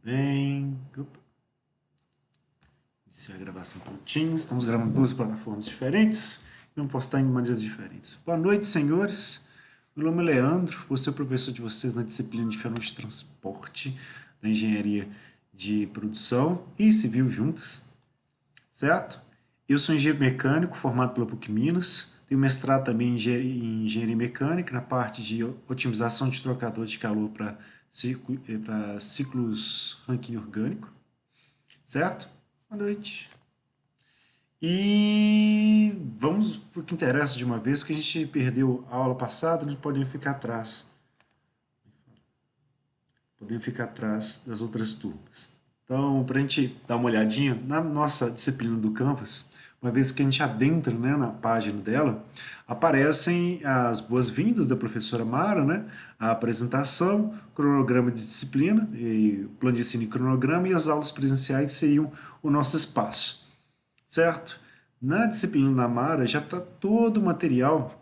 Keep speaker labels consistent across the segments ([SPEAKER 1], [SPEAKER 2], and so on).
[SPEAKER 1] bem. Opa. Iniciar a gravação pelo Teams. Estamos gravando duas plataformas diferentes e vamos postar em maneiras diferentes. Boa noite, senhores. Meu nome é Leandro, vou ser o professor de vocês na disciplina de Fenômenos de Transporte da Engenharia de Produção e Civil juntas, certo? Eu sou engenheiro mecânico, formado pela PUC Minas. Tenho mestrado também em engenharia mecânica, na parte de otimização de trocador de calor para ciclos Rankine orgânico, certo? Boa noite. E vamos para o que interessa de uma vez, que a gente perdeu a aula passada, não podemos ficar atrás. Podemos ficar atrás das outras turmas. Então, para a gente dar uma olhadinha na nossa disciplina do Canvas, uma vez que a gente adentra, né, na página dela, aparecem as boas-vindas da professora Mara, né, a apresentação, cronograma de disciplina, e plano de ensino e cronograma, e as aulas presenciais que seriam o nosso espaço, certo? Na disciplina da Mara já está todo o material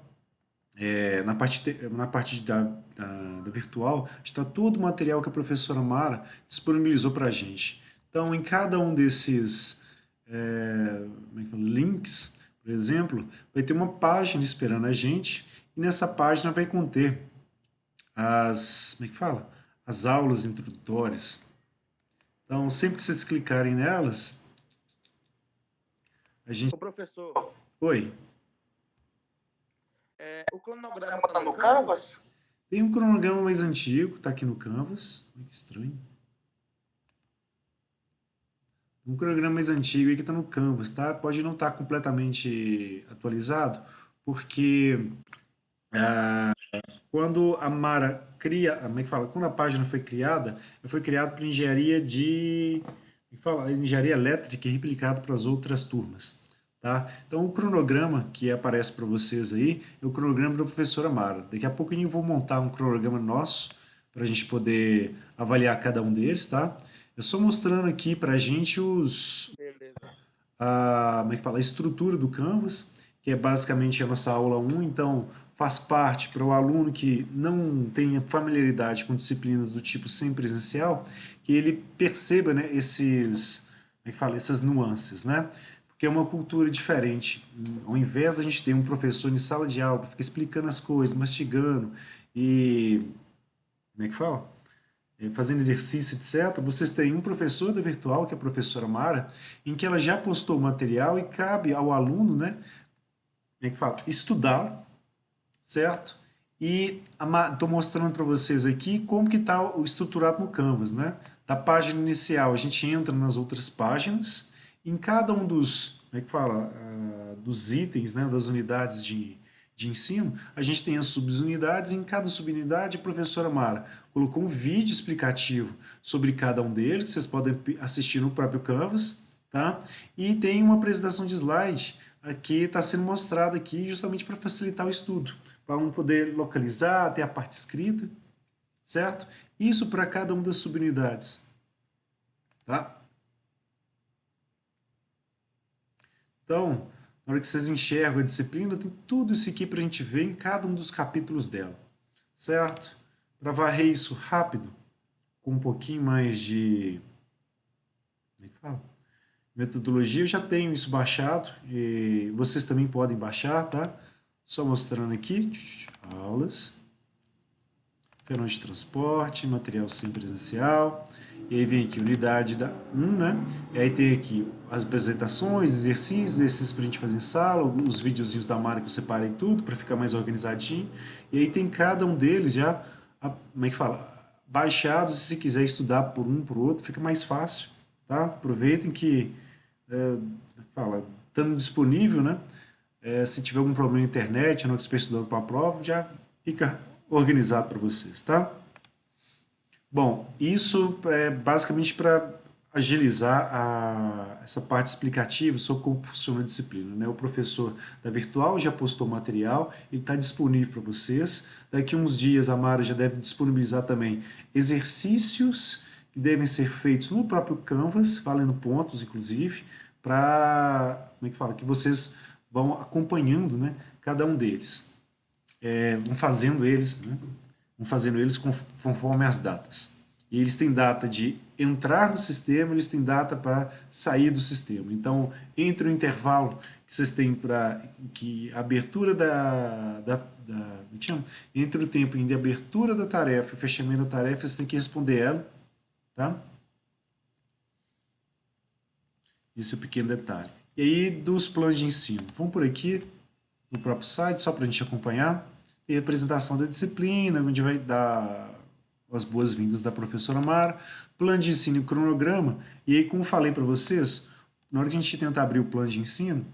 [SPEAKER 1] na parte da virtual, está todo o material que a professora Mara disponibilizou para a gente. Então, em cada um desses links, por exemplo, vai ter uma página esperando a gente, e nessa página vai conter as aulas introdutórias. Então, sempre que vocês clicarem nelas, a gente...
[SPEAKER 2] Ô, professor.
[SPEAKER 1] Oi.
[SPEAKER 2] O cronograma está no Canvas?
[SPEAKER 1] Tem um cronograma mais antigo, está aqui no Canvas. Que estranho. Um cronograma mais antigo aí que está no Canvas, tá? Pode não estar completamente atualizado, porque quando a Mara cria, como é que fala? Quando a página foi criada para engenharia de, engenharia elétrica e replicado para as outras turmas, tá? Então o cronograma que aparece para vocês aí é o cronograma da professora Mara. Daqui a pouco eu vou montar um cronograma nosso para a gente poder avaliar cada um deles, tá? Eu só mostrando aqui para a gente como é que fala? A estrutura do Canvas, que é basicamente a nossa aula 1, então faz parte para o aluno que não tenha familiaridade com disciplinas do tipo semipresencial, que ele perceba, né, como é que fala? Essas nuances, né? Porque é uma cultura diferente. Ao invés da gente ter um professor em sala de aula, fica explicando as coisas, mastigando e... Como é que fala? Fazendo exercício, etc., vocês têm um professor da virtual, que é a professora Mara, em que ela já postou o material e cabe ao aluno, né, como é que fala? Estudá-lo, certo? E estou mostrando para vocês aqui como que está o estruturado no Canvas, né? Da página inicial, a gente entra nas outras páginas, em cada um dos, como é que fala? Dos itens, né, das unidades de ensino, a gente tem as subunidades, e em cada subunidade a professora Mara colocou um vídeo explicativo sobre cada um deles, que vocês podem assistir no próprio Canvas, tá? E tem uma apresentação de slide que está sendo mostrada aqui justamente para facilitar o estudo, para um poder localizar, ter a parte escrita, certo? Isso para cada uma das subunidades, tá? Então, na hora que vocês enxergam a disciplina, tem tudo isso aqui para a gente ver em cada um dos capítulos dela, certo? Para varrer isso rápido, com um pouquinho mais de... Como é que fala? Metodologia, eu já tenho isso baixado, e vocês também podem baixar, tá? Só mostrando aqui, aulas, fenômeno de transporte, material semipresencial, e aí vem aqui unidade da 1, né? E aí tem aqui as apresentações, exercícios para a gente fazer em sala, os videozinhos da Mara que eu separei tudo para ficar mais organizadinho. E aí tem cada um deles já, como é que fala? Baixados, se quiser estudar por um, por outro, fica mais fácil, tá? Aproveitem que, estando disponível, né? Se tiver algum problema na internet, não que estiver estudando para a prova, já fica organizado para vocês, tá? Bom, isso é basicamente para agilizar essa parte explicativa sobre como funciona a disciplina, né? O professor da virtual já postou o material, ele está disponível para vocês. Daqui a uns dias a Mara já deve disponibilizar também exercícios que devem ser feitos no próprio Canvas, valendo pontos, inclusive, para, como é que fala, que vocês vão acompanhando, né, cada um deles. Vão fazendo eles, né, conforme as datas. E eles têm data de entrar no sistema, eles têm data para sair do sistema. Então, entre o intervalo que vocês têm para que a abertura entre o tempo de abertura da tarefa e o fechamento da tarefa, vocês têm que responder ela, tá? Esse é o pequeno detalhe. E aí, dos planos de ensino. Vamos por aqui, no próprio site, só para a gente acompanhar. Tem a apresentação da disciplina, onde vai dar as boas-vindas da professora Mara, plano de ensino e cronograma. E aí, como falei para vocês, na hora que a gente tenta abrir o plano de ensino,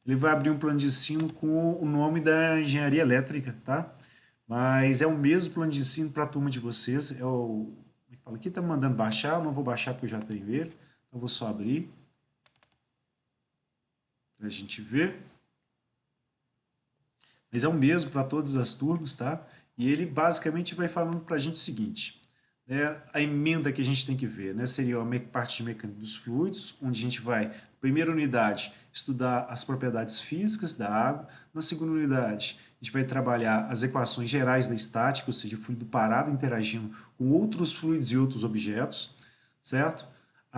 [SPEAKER 1] ele vai abrir um plano de ensino com o nome da engenharia elétrica, tá? Mas é o mesmo plano de ensino para a turma de vocês. É o... Aqui está mandando baixar, eu não vou baixar porque eu já tenho ele. Então, vou só abrir para a gente ver. Mas é o mesmo para todas as turmas, tá? E ele basicamente vai falando para a gente o seguinte, né? A emenda que a gente tem que ver, né? Seria a parte de mecânica dos fluidos, onde a gente vai, primeira unidade, estudar as propriedades físicas da água. Na segunda unidade, a gente vai trabalhar as equações gerais da estática, ou seja, o fluido parado interagindo com outros fluidos e outros objetos, certo?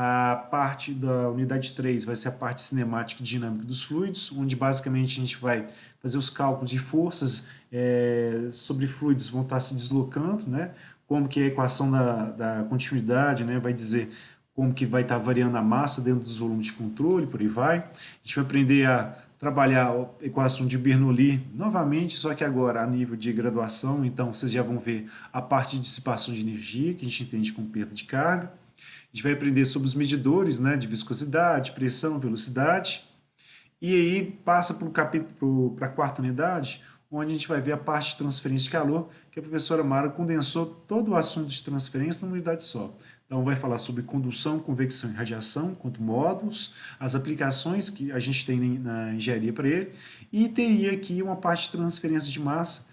[SPEAKER 1] A parte da unidade 3 vai ser a parte cinemática e dinâmica dos fluidos, onde basicamente a gente vai fazer os cálculos de forças sobre fluidos vão estar se deslocando, né? Como que a equação da continuidade, né, vai dizer como que vai estar variando a massa dentro dos volumes de controle, por aí vai. A gente vai aprender a trabalhar a equação de Bernoulli novamente, só que agora a nível de graduação, então vocês já vão ver a parte de dissipação de energia, que a gente entende como perda de carga. A gente vai aprender sobre os medidores, né, de viscosidade, pressão, velocidade. E aí passa para a quarta unidade, onde a gente vai ver a parte de transferência de calor, que a professora Mara condensou todo o assunto de transferência numa unidade só. Então vai falar sobre condução, convecção e radiação, quanto módulos, as aplicações que a gente tem na engenharia para ele, e teria aqui uma parte de transferência de massa,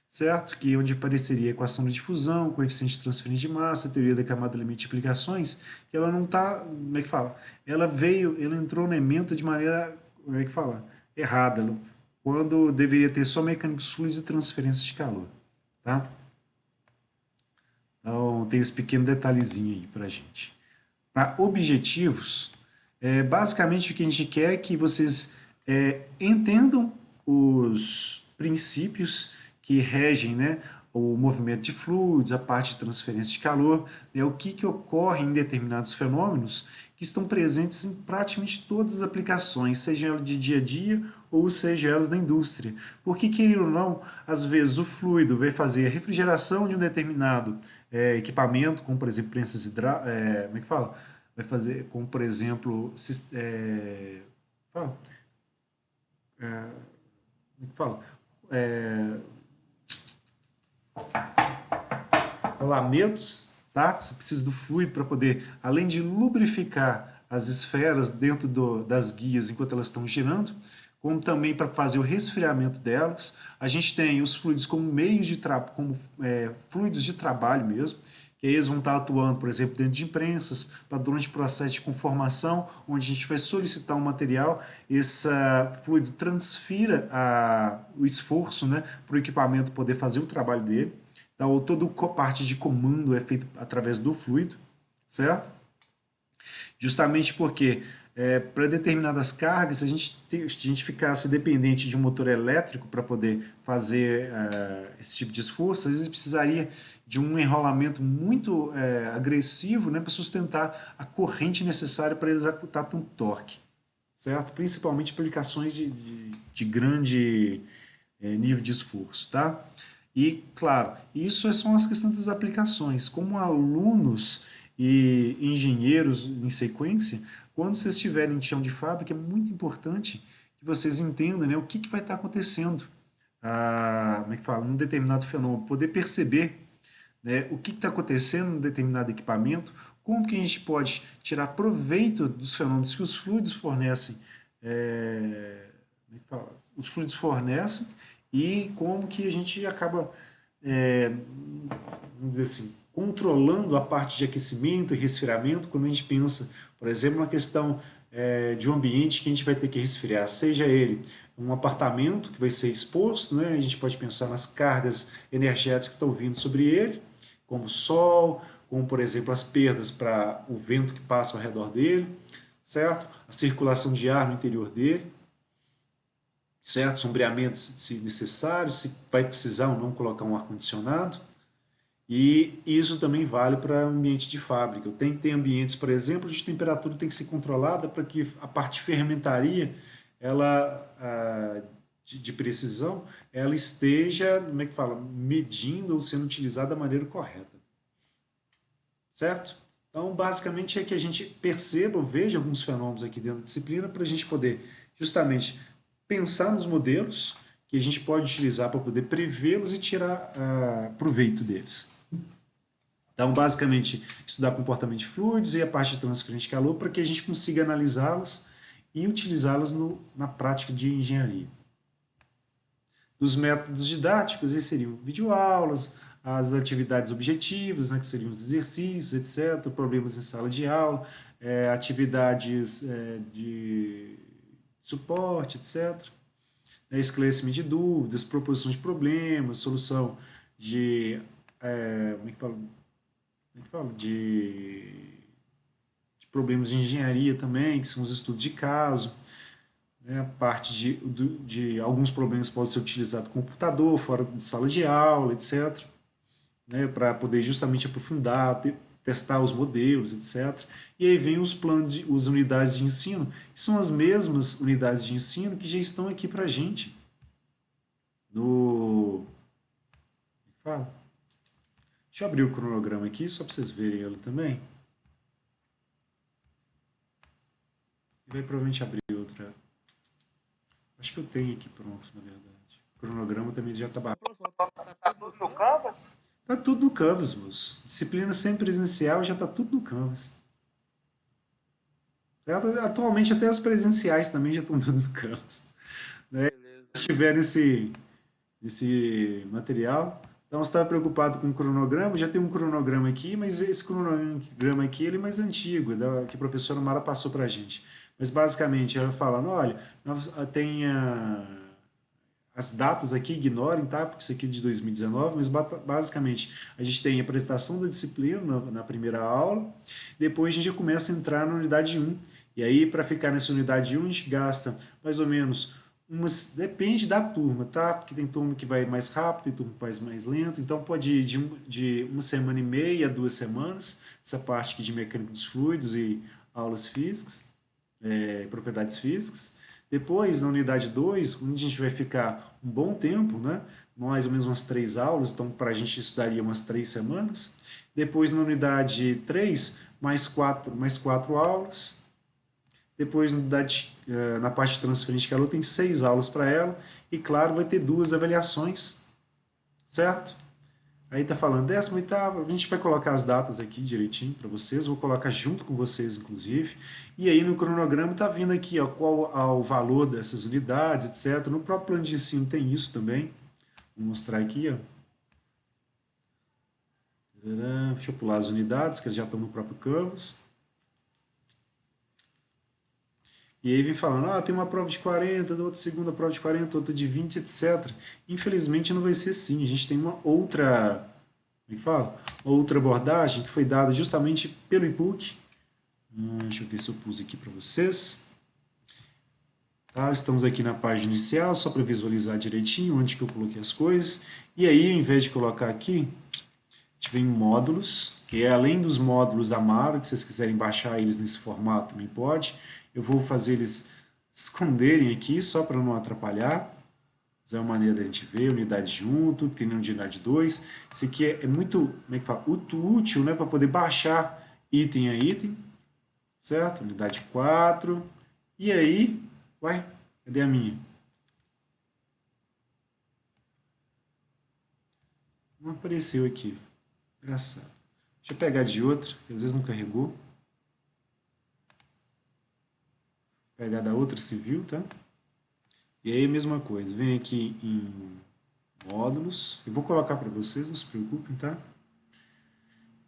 [SPEAKER 1] certo? Que é onde apareceria a equação de difusão, coeficiente de transferência de massa, teoria da camada limite de aplicações, que ela não está, como é que fala? Ela entrou na ementa de maneira, como é que fala? Errada, quando deveria ter só mecânicos fluidos e transferência de calor, tá? Então, tem esse pequeno detalhezinho aí pra gente. Para objetivos, basicamente o que a gente quer é que vocês entendam os princípios que regem, né, o movimento de fluidos, a parte de transferência de calor, né, o que ocorre em determinados fenômenos que estão presentes em praticamente todas as aplicações, seja elas de dia a dia ou seja elas da indústria. Porque, querendo ou não, às vezes o fluido vai fazer a refrigeração de um determinado equipamento, como por exemplo prensas como é que fala? Vai fazer, como por exemplo, fala, como é que fala? Rolamentos, tá? Você precisa do fluido para poder, além de lubrificar as esferas dentro das guias enquanto elas estão girando, como também para fazer o resfriamento delas. A gente tem os fluidos como meios de fluidos de trabalho mesmo, que aí eles vão estar atuando, por exemplo, dentro de imprensas, padrões de processo de conformação, onde a gente vai solicitar um material, esse fluido transfira o esforço, né, para o equipamento poder fazer o trabalho dele. Então, toda a parte de comando é feita através do fluido, certo? Justamente porque para determinadas cargas, se a gente ficasse dependente de um motor elétrico para poder fazer esse tipo de esforço, às vezes precisaria de um enrolamento muito agressivo, né, para sustentar a corrente necessária para ele executar tanto torque, certo? Principalmente aplicações de grande nível de esforço, tá? E, claro, isso são as questões das aplicações. Como alunos e engenheiros em sequência, quando vocês estiverem em chão de fábrica, é muito importante que vocês entendam, né, o que vai estar acontecendo como é que fala, num determinado fenômeno, poder perceber, né, o que está acontecendo num determinado equipamento, como que a gente pode tirar proveito dos fenômenos que os fluidos fornecem, como é que fala? Os fluidos fornecem, e como que a gente acaba, vamos dizer assim, controlando a parte de aquecimento e resfriamento quando a gente pensa, por exemplo, na questão de um ambiente que a gente vai ter que resfriar, seja ele um apartamento que vai ser exposto, né? A gente pode pensar nas cargas energéticas que estão vindo sobre ele, como o sol, como, por exemplo, as perdas para o vento que passa ao redor dele, certo? A circulação de ar no interior dele, certo? Sombreamentos, se necessário, se vai precisar ou não colocar um ar-condicionado. E isso também vale para ambiente de fábrica. Eu tenho que ter ambientes, por exemplo, de temperatura tem que ser controlada para que a parte de fermentaria, ela, de precisão, ela esteja, como é que fala, medindo ou sendo utilizada da maneira correta. Certo? Então, basicamente é que a gente perceba, veja alguns fenômenos aqui dentro da disciplina para a gente poder justamente pensar nos modelos que a gente pode utilizar para poder prevê-los e tirar proveito deles. Então, basicamente, estudar comportamento de fluidos e a parte de transferência de calor para que a gente consiga analisá-los e utilizá-los na prática de engenharia. Dos métodos didáticos, esses seriam videoaulas, as atividades objetivas, né, que seriam os exercícios, etc., problemas em sala de aula, atividades de suporte, etc., esclarecimento de dúvidas, proposição de problemas, solução de, como é que fala? De problemas de engenharia também, que são os estudos de caso, né? A parte de alguns problemas podem ser utilizados no computador, fora de sala de aula, etc., né? Para poder justamente aprofundar, testar os modelos, etc. E aí vem os planos, as unidades de ensino, que são as mesmas unidades de ensino que já estão aqui para a gente. Fala. Deixa eu abrir o cronograma aqui, só para vocês verem ele também. E vai provavelmente abrir outra. Acho que eu tenho aqui pronto, na verdade. O cronograma também já está bacana.
[SPEAKER 2] Tá tudo no Canvas?
[SPEAKER 1] Tá tudo no Canvas, moço. Disciplina semipresencial já tá tudo no Canvas. Atualmente até as presenciais também já estão tudo no Canvas. Né? Se tiver esse material. Então, você estava preocupado com o cronograma, já tem um cronograma aqui, mas esse cronograma aqui ele é mais antigo, que a professora Mara passou para a gente. Mas, basicamente, ela falando, olha, tem as datas aqui, ignorem, tá? Porque isso aqui é de 2019, mas basicamente a gente tem a apresentação da disciplina na primeira aula, depois a gente já começa a entrar na unidade 1. E aí, para ficar nessa unidade 1, a gente gasta mais ou menos depende da turma, tá? Porque tem turma que vai mais rápido, tem turma que vai mais lento, então pode ir de uma semana e meia a 2 semanas, essa parte aqui de mecânica dos fluidos e aulas físicas, propriedades físicas. Depois, na unidade 2, onde a gente vai ficar um bom tempo, né? Mais ou menos umas 3 aulas, então para a gente estudaria umas 3 semanas. Depois, na unidade 3, mais quatro aulas. Depois, na parte de transferência de calor, tem 6 aulas para ela. E, claro, vai ter 2 avaliações, certo? Aí está falando 18ª, a gente vai colocar as datas aqui direitinho para vocês, vou colocar junto com vocês, inclusive. E aí no cronograma está vindo aqui ó, qual o valor dessas unidades, etc. No próprio plano de ensino tem isso também. Vou mostrar aqui, ó. Deixa eu pular as unidades, que já estão no próprio Canvas. E aí vem falando, tem uma prova de 40, outra segunda prova de 40, outra de 20, etc. Infelizmente não vai ser assim. A gente tem uma outra, como é que fala? Outra abordagem que foi dada justamente pelo IPUC. Deixa eu ver se eu pus aqui para vocês. Tá? Estamos aqui na página inicial, só para visualizar direitinho onde que eu coloquei as coisas. E aí, ao invés de colocar aqui, a gente vem em módulos, que é além dos módulos da Amaro, que vocês quiserem baixar eles nesse formato, também pode. Eu vou fazer eles esconderem aqui, só para não atrapalhar. Essa é uma maneira da gente ver, unidade junto, tem unidade 2. Isso aqui é muito, como é que fala? Útil, né, para poder baixar item a item. Certo? Unidade 4. E aí, uai, cadê a minha? Não apareceu aqui. Engraçado. Deixa eu pegar de outra, que às vezes não carregou. Pegar da outra civil, tá? E aí a mesma coisa, vem aqui em módulos, eu vou colocar para vocês, não se preocupem, tá?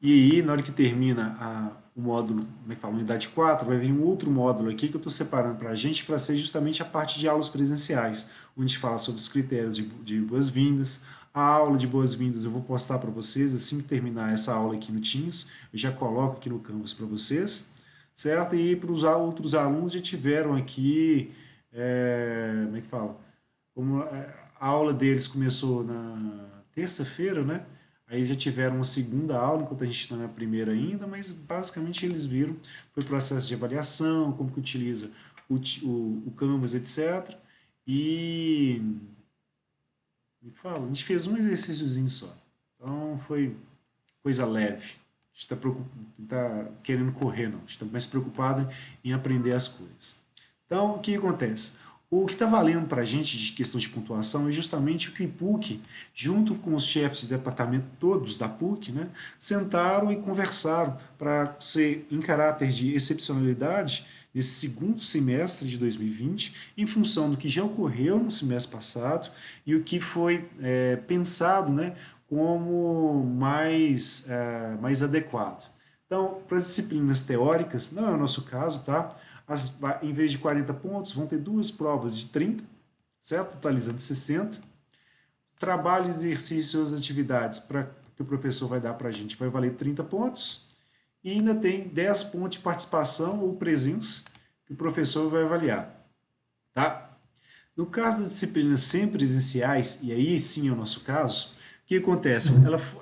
[SPEAKER 1] E aí, na hora que termina o módulo, como é que fala, unidade 4, vai vir um outro módulo aqui que eu estou separando para a gente, para ser justamente a parte de aulas presenciais, onde a gente fala sobre os critérios de boas-vindas, A aula de boas-vindas eu vou postar para vocês assim que terminar essa aula aqui no Teams. Eu já coloco aqui no Canvas para vocês, certo? E para os outros alunos já tiveram aqui, como é que fala? Como a aula deles começou na terça-feira, né? Aí já tiveram uma segunda aula, enquanto a gente está na primeira ainda, mas basicamente eles viram, foi processo de avaliação, como que utiliza o Canvas, etc. E me fala, a gente fez um exercíciozinho só. Então foi coisa leve. A gente está tá querendo correr, não. A gente está mais preocupado em aprender as coisas. Então, o que acontece? O que está valendo para a gente de questão de pontuação é justamente o que o PUC, junto com os chefes de departamento todos da PUC, né, sentaram e conversaram para ser em caráter de excepcionalidade nesse segundo semestre de 2020, em função do que já ocorreu no semestre passado e o que foi pensado, né, como mais adequado. Então, para as disciplinas teóricas, não é o nosso caso, tá? Em vez de 40 pontos, vão ter duas provas de 30, certo? Totalizando 60. Trabalho, exercícios, atividades que o professor vai dar para a gente vai valer 30 pontos. E ainda tem 10 pontos de participação ou presença que o professor vai avaliar. Tá? No caso das disciplinas sempre presenciais, e aí sim é o nosso caso, o que acontece?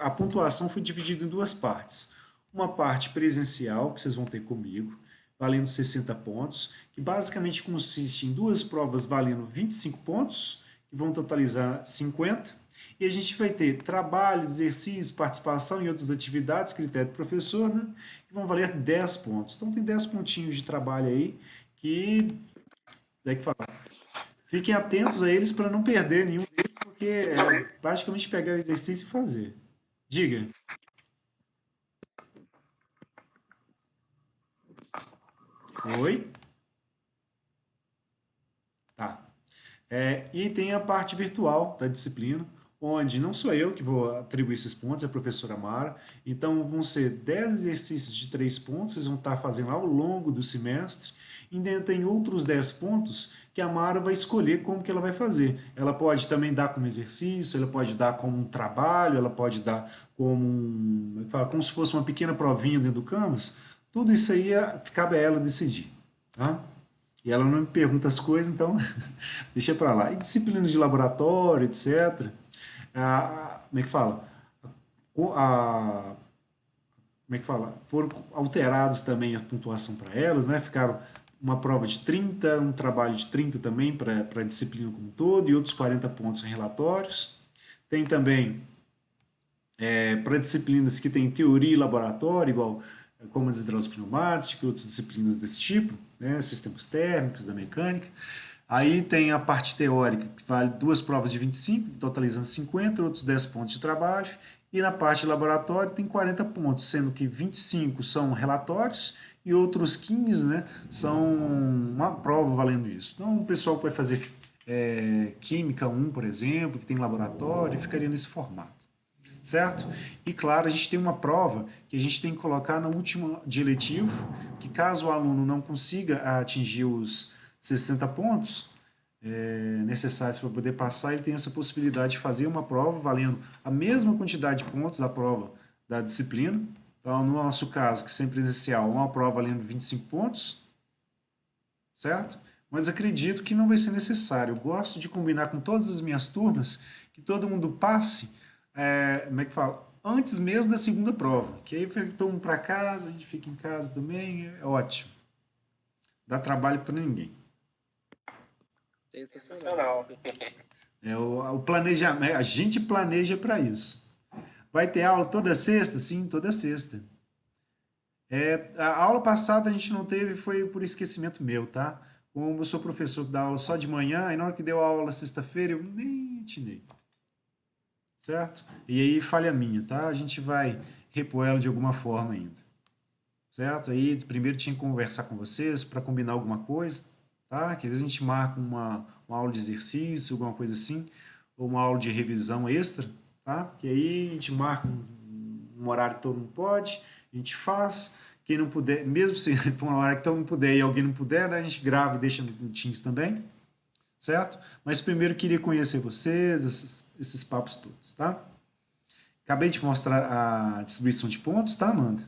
[SPEAKER 1] A pontuação foi dividida em duas partes. Uma parte presencial, que vocês vão ter comigo, valendo 60 pontos, que basicamente consiste em duas provas valendo 25 pontos, que vão totalizar 50, e a gente vai ter trabalho, exercício, participação em outras atividades, critério do professor, né, que vão valer 10 pontos. Então tem 10 pontinhos de trabalho aí, que, é que falar, fiquem atentos a eles para não perder nenhum deles, porque é basicamente pegar o exercício e fazer. Diga. Oi? Tá. E tem a parte virtual da disciplina, onde não sou eu que vou atribuir esses pontos, é a professora Mara. Então, vão ser 10 exercícios de 3 pontos, vocês vão estar fazendo ao longo do semestre. E ainda tem outros 10 pontos que a Mara vai escolher como que ela vai fazer. Ela pode também dar como exercício, ela pode dar como um trabalho, ela pode dar como se fosse uma pequena provinha dentro do Canvas. Tudo isso aí cabe a ela decidir. Tá? E ela não me pergunta as coisas, então deixa para lá. E disciplinas de laboratório, etc. Como é que fala? A, como é que fala? Foram alterados também a pontuação para elas, né? Ficaram uma prova de 30, um trabalho de 30 também para a disciplina como um todo, e outros 40 pontos em relatórios. Tem também para disciplinas que tem teoria e laboratório, igual comandos hidráulicos pneumáticos, outras disciplinas desse tipo, né, sistemas térmicos, da mecânica. Aí tem a parte teórica, que vale duas provas de 25, totalizando 50, outros 10 pontos de trabalho. E na parte de laboratório tem 40 pontos, sendo que 25 são relatórios e outros 15, né, são uma prova valendo isso. Então, o pessoal que vai fazer Química 1, por exemplo, que tem laboratório, ficaria nesse formato, certo? E claro, a gente tem uma prova que a gente tem que colocar na última de eletivo, que caso o aluno não consiga atingir os 60 pontos necessários para poder passar, ele tem essa possibilidade de fazer uma prova valendo a mesma quantidade de pontos da prova da disciplina. Então, no nosso caso, que sempre presencial, uma prova valendo 25 pontos, certo? Mas acredito que não vai ser necessário. Eu gosto de combinar com todas as minhas turmas que todo mundo passe, como é que fala? Antes mesmo da segunda prova. Que aí todo mundo para casa, a gente fica em casa também, é ótimo. Dá trabalho para ninguém.
[SPEAKER 2] Sensacional.
[SPEAKER 1] O planejamento, a gente planeja para isso. Vai ter aula toda sexta? Sim, toda sexta. A aula passada a gente não teve, foi por esquecimento meu, tá? Como eu sou professor que dá aula só de manhã, e na hora que deu a aula sexta-feira, eu nem atinei. Certo? E aí falha minha, tá? A gente vai repor ela de alguma forma ainda. Certo? Aí primeiro tinha que conversar com vocês para combinar alguma coisa, tá? Que às vezes a gente marca uma aula de exercício, alguma coisa assim, ou uma aula de revisão extra, tá? Que aí a gente marca um horário que todo mundo pode, a gente faz. Quem não puder, mesmo se for uma hora que todo mundo puder e alguém não puder, né, a gente grava e deixa no Teams também, certo? Mas primeiro queria conhecer vocês, esses papos todos, tá? Acabei de mostrar a distribuição de pontos, tá, Amanda?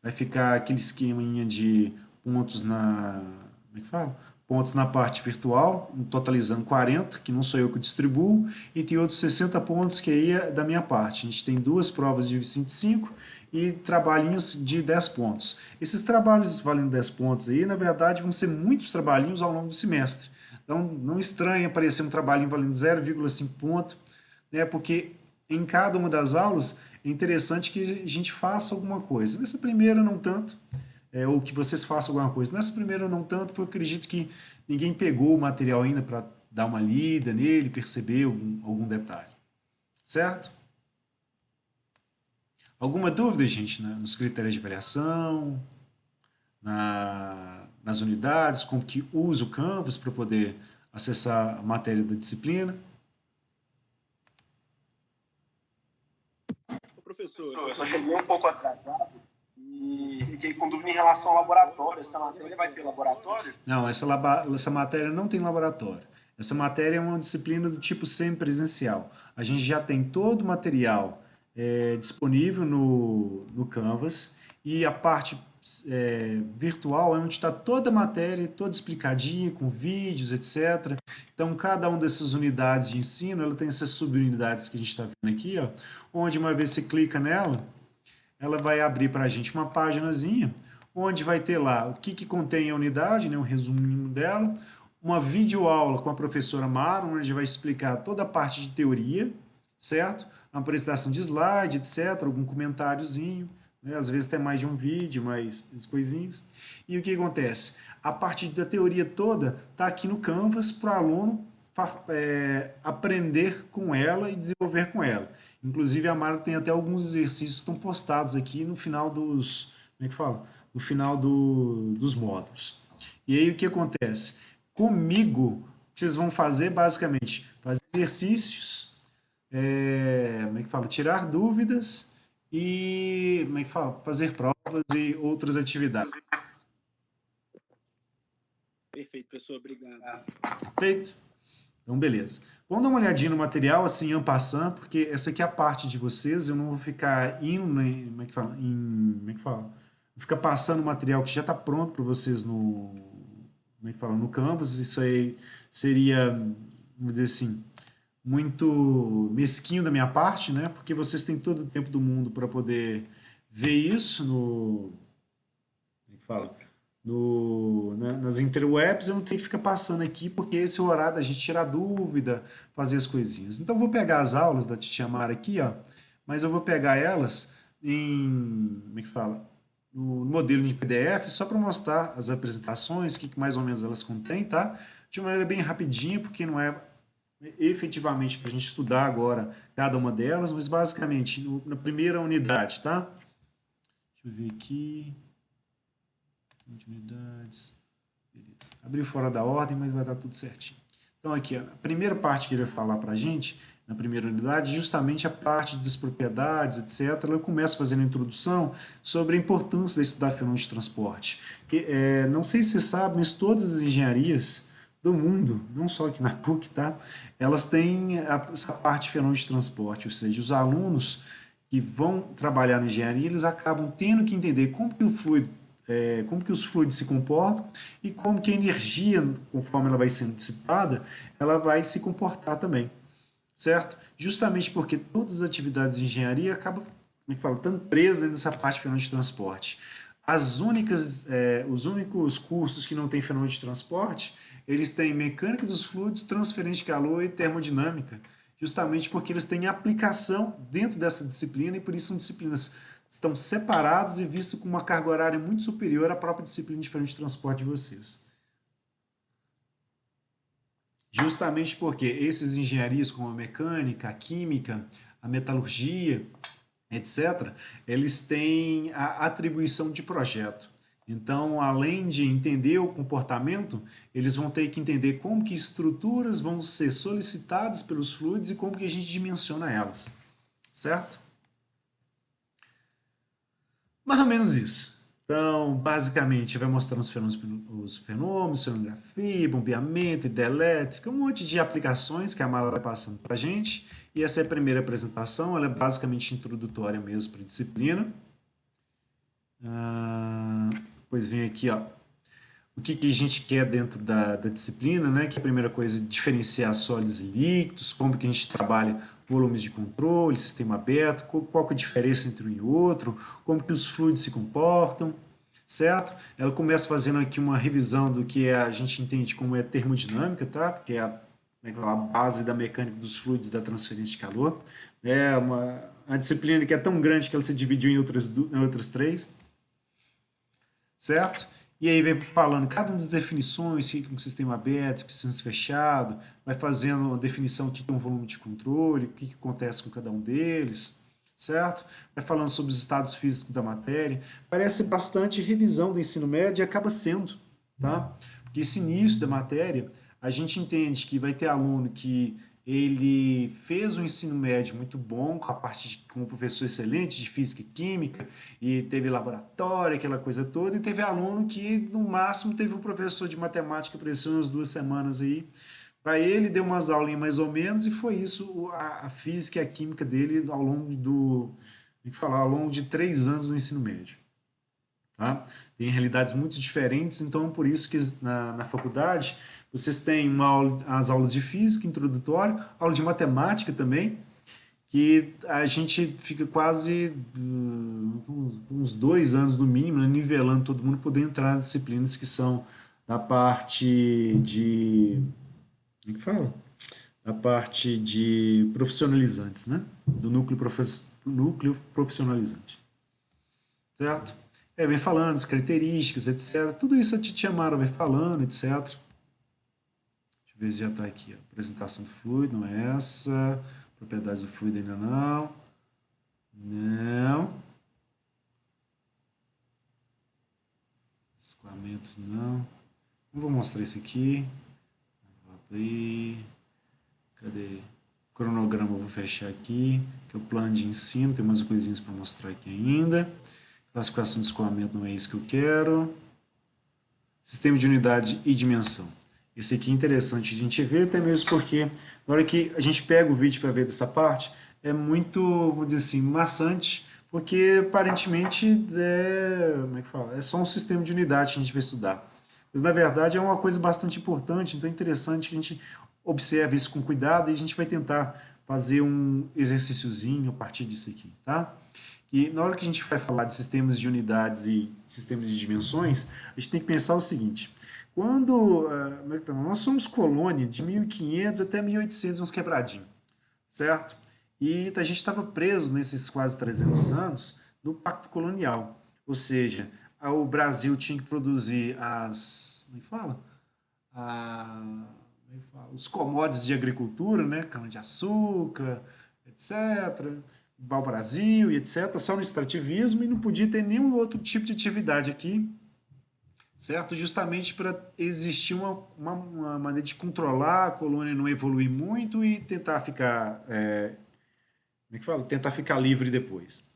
[SPEAKER 1] Vai ficar aquele esqueminha de pontos na... Como é que fala? Pontos na parte virtual, totalizando 40, que não sou eu que distribuo, e tem outros 60 pontos que aí é da minha parte. A gente tem duas provas de 25 e trabalhinhos de 10 pontos. Esses trabalhos valendo 10 pontos aí, na verdade, vão ser muitos trabalhinhos ao longo do semestre. Então, não estranhe aparecer um trabalhinho valendo 0,5 ponto, né, porque em cada uma das aulas é interessante que a gente faça alguma coisa. Nessa primeira, não tanto, ou que vocês façam alguma coisa. Nessa primeira, não tanto, porque eu acredito que ninguém pegou o material ainda para dar uma lida nele, perceber algum detalhe. Certo? Alguma dúvida, gente, né, nos critérios de avaliação, nas unidades, como que usa o Canvas para poder acessar a matéria da disciplina?
[SPEAKER 2] Professor, eu só cheguei um pouco atrasado e fiquei com dúvida em relação ao laboratório. Essa matéria vai ter laboratório?
[SPEAKER 1] Não, essa matéria não tem laboratório. Essa matéria é uma disciplina do tipo semipresencial. A gente já tem todo o material disponível no Canvas e a parte virtual é onde está toda a matéria, toda explicadinha, com vídeos, etc. Então, cada uma dessas unidades de ensino, ela tem essas subunidades que a gente está vendo aqui, ó, onde uma vez você clica nela, ela vai abrir para a gente uma paginazinha, onde vai ter lá o que contém a unidade, né, um resuminho dela, uma videoaula com a professora Mara, onde vai explicar toda a parte de teoria, certo? Uma apresentação de slide, etc., algum comentáriozinho, né? Às vezes até mais de um vídeo, mais as coisinhas. E o que acontece? A parte da teoria toda está aqui no Canvas para o aluno aprender com ela e desenvolver com ela. Inclusive a Mara tem até alguns exercícios que estão postados aqui no final dos, como é que fala? No final dos módulos. E aí o que acontece? Comigo, o que vocês vão fazer basicamente, fazer exercícios, como é que fala? Tirar dúvidas e, como é que fala? Fazer provas e outras atividades.
[SPEAKER 2] Perfeito, professor. Obrigado.
[SPEAKER 1] Feito? Então, beleza. Vamos dar uma olhadinha no material, assim, en passant, porque essa aqui é a parte de vocês, eu não vou ficar indo, como é que fala? Como é que fala? Vou ficar passando o material que já está pronto para vocês como é que fala? No Canvas, isso aí seria, vamos dizer assim, muito mesquinho da minha parte, né? Porque vocês têm todo o tempo do mundo para poder ver isso como é que fala? Nas interwebs, eu não tenho que ficar passando aqui, porque esse é o horário da gente tirar dúvida, fazer as coisinhas. Então, eu vou pegar as aulas da Titia Mara aqui, ó, mas eu vou pegar elas como é que fala? No modelo de PDF, só para mostrar as apresentações, o que mais ou menos elas contêm, tá? De uma maneira bem rapidinha, porque não é efetivamente para a gente estudar agora cada uma delas, mas basicamente na primeira unidade, tá? Deixa eu ver aqui. Unidades. Beleza. Abriu fora da ordem, mas vai dar tudo certinho. Então, aqui, a primeira parte que ele vai falar para a gente, na primeira unidade, justamente a parte das propriedades, etc. Ela começa fazendo a introdução sobre a importância de estudar fenômenos de transporte. Que, não sei se vocês sabem, mas todas as engenharias do mundo, não só aqui na PUC, tá? Elas têm essa parte de fenômenos de transporte, ou seja, os alunos que vão trabalhar na engenharia, eles acabam tendo que entender como que o fluido como que os fluidos se comportam e como que a energia, conforme ela vai sendo dissipada, ela vai se comportar também, certo? Justamente porque todas as atividades de engenharia acabam, como é que fala, estando presas nessa parte de fenômeno de transporte. Os únicos cursos que não têm fenômeno de transporte, eles têm mecânica dos fluidos, transferência de calor e termodinâmica, justamente porque eles têm aplicação dentro dessa disciplina e por isso são disciplinas estão separados e vistos com uma carga horária muito superior à própria disciplina de fenômeno de transporte de vocês. Justamente porque esses engenharias como a mecânica, a química, a metalurgia, etc., eles têm a atribuição de projeto. Então, além de entender o comportamento, eles vão ter que entender como que estruturas vão ser solicitadas pelos fluidos e como que a gente dimensiona elas, certo? Mais ou menos isso. Então, basicamente, vai mostrando os fenômenos, sonografia, bombeamento, ideia elétrica, um monte de aplicações que a Mara vai passando para a gente. E essa é a primeira apresentação, ela é basicamente introdutória mesmo para a disciplina. Depois vem aqui, ó, o que a gente quer dentro da disciplina, né? Que é a primeira coisa, diferenciar sólidos e líquidos, como que a gente trabalha volumes de controle, sistema aberto, qual que é a diferença entre um e outro, como que os fluidos se comportam, certo? Ela começa fazendo aqui uma revisão do que a gente entende como é termodinâmica, tá? Que é a base da mecânica dos fluidos e da transferência de calor. É a disciplina que é tão grande que ela se dividiu em outras três, certo? E aí vem falando cada uma das definições, o que é um sistema aberto, o que é um sistema fechado, vai fazendo a definição do que é um volume de controle, o que acontece com cada um deles, certo? Vai falando sobre os estados físicos da matéria. Parece bastante revisão do ensino médio e acaba sendo, tá? Porque esse início da matéria, a gente entende que vai ter aluno que ele fez um ensino médio muito bom, com um professor excelente de física e química, e teve laboratório, aquela coisa toda, e teve aluno que, no máximo, teve um professor de matemática para isso umas 2 semanas aí. Para ele, deu umas aulinhas mais ou menos, e foi isso a física e a química dele ao longo ao longo de 3 anos no ensino médio. Tá? Tem realidades muito diferentes, então por isso que na faculdade vocês têm as aulas de física introdutória, aula de matemática também, que a gente fica quase uns 2 anos no mínimo, né, nivelando todo mundo poder entrar nas disciplinas que são da parte de. Como é que fala? Da parte de profissionalizantes, né? Do núcleo profissionalizante. Certo? Vem falando as características, etc. Tudo isso a Titia Mara vai falando, etc. Deixa eu ver se já está aqui. Ó. Apresentação do fluido, não é essa. Propriedades do fluido ainda não. Não. Escoamentos não. Não vou mostrar isso aqui. Vou abrir. Cadê? Cronograma eu vou fechar aqui. Que é o plano de ensino. Tem umas coisinhas para mostrar aqui ainda. Classificação de escoamento não é isso que eu quero. Sistema de unidade e dimensão. Esse aqui é interessante a gente ver, até mesmo porque na hora que a gente pega o vídeo para ver dessa parte, é muito, vou dizer assim, maçante, porque aparentemente como é que fala? É só um sistema de unidade que a gente vai estudar. Mas na verdade é uma coisa bastante importante, então é interessante que a gente observe isso com cuidado e a gente vai tentar fazer um exercíciozinho a partir disso aqui, tá? E na hora que a gente vai falar de sistemas de unidades e sistemas de dimensões, a gente tem que pensar o seguinte: quando nós somos colônia de 1500 até 1800, uns quebradinhos, certo? E a gente estava preso nesses quase 300 anos no Pacto Colonial, ou seja, o Brasil tinha que produzir como é que fala? Os commodities de agricultura, né? Cana-de-açúcar, etc., pau-brasil e etc., só no extrativismo, e não podia ter nenhum outro tipo de atividade aqui, certo? Justamente para existir uma maneira de controlar a colônia, não evoluir muito e tentar ficar, como é que fala? Tentar ficar livre depois.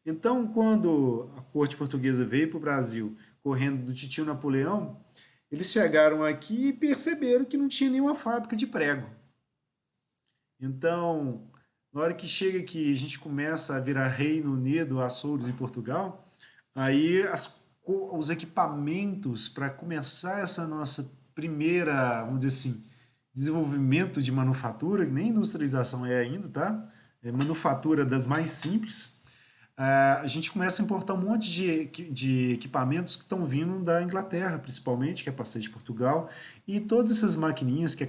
[SPEAKER 1] Então, quando a corte portuguesa veio para o Brasil, correndo do titio Napoleão, eles chegaram aqui e perceberam que não tinha nenhuma fábrica de prego. Então, na hora que chega aqui, a gente começa a virar Reino Unido, Açores e Portugal, aí os equipamentos para começar essa nossa primeira, vamos dizer assim, desenvolvimento de manufatura, que nem industrialização é ainda, tá? É manufatura das mais simples. A gente começa a importar um monte de equipamentos que estão vindo da Inglaterra, principalmente, que é parceiro de Portugal, e todas essas maquininhas que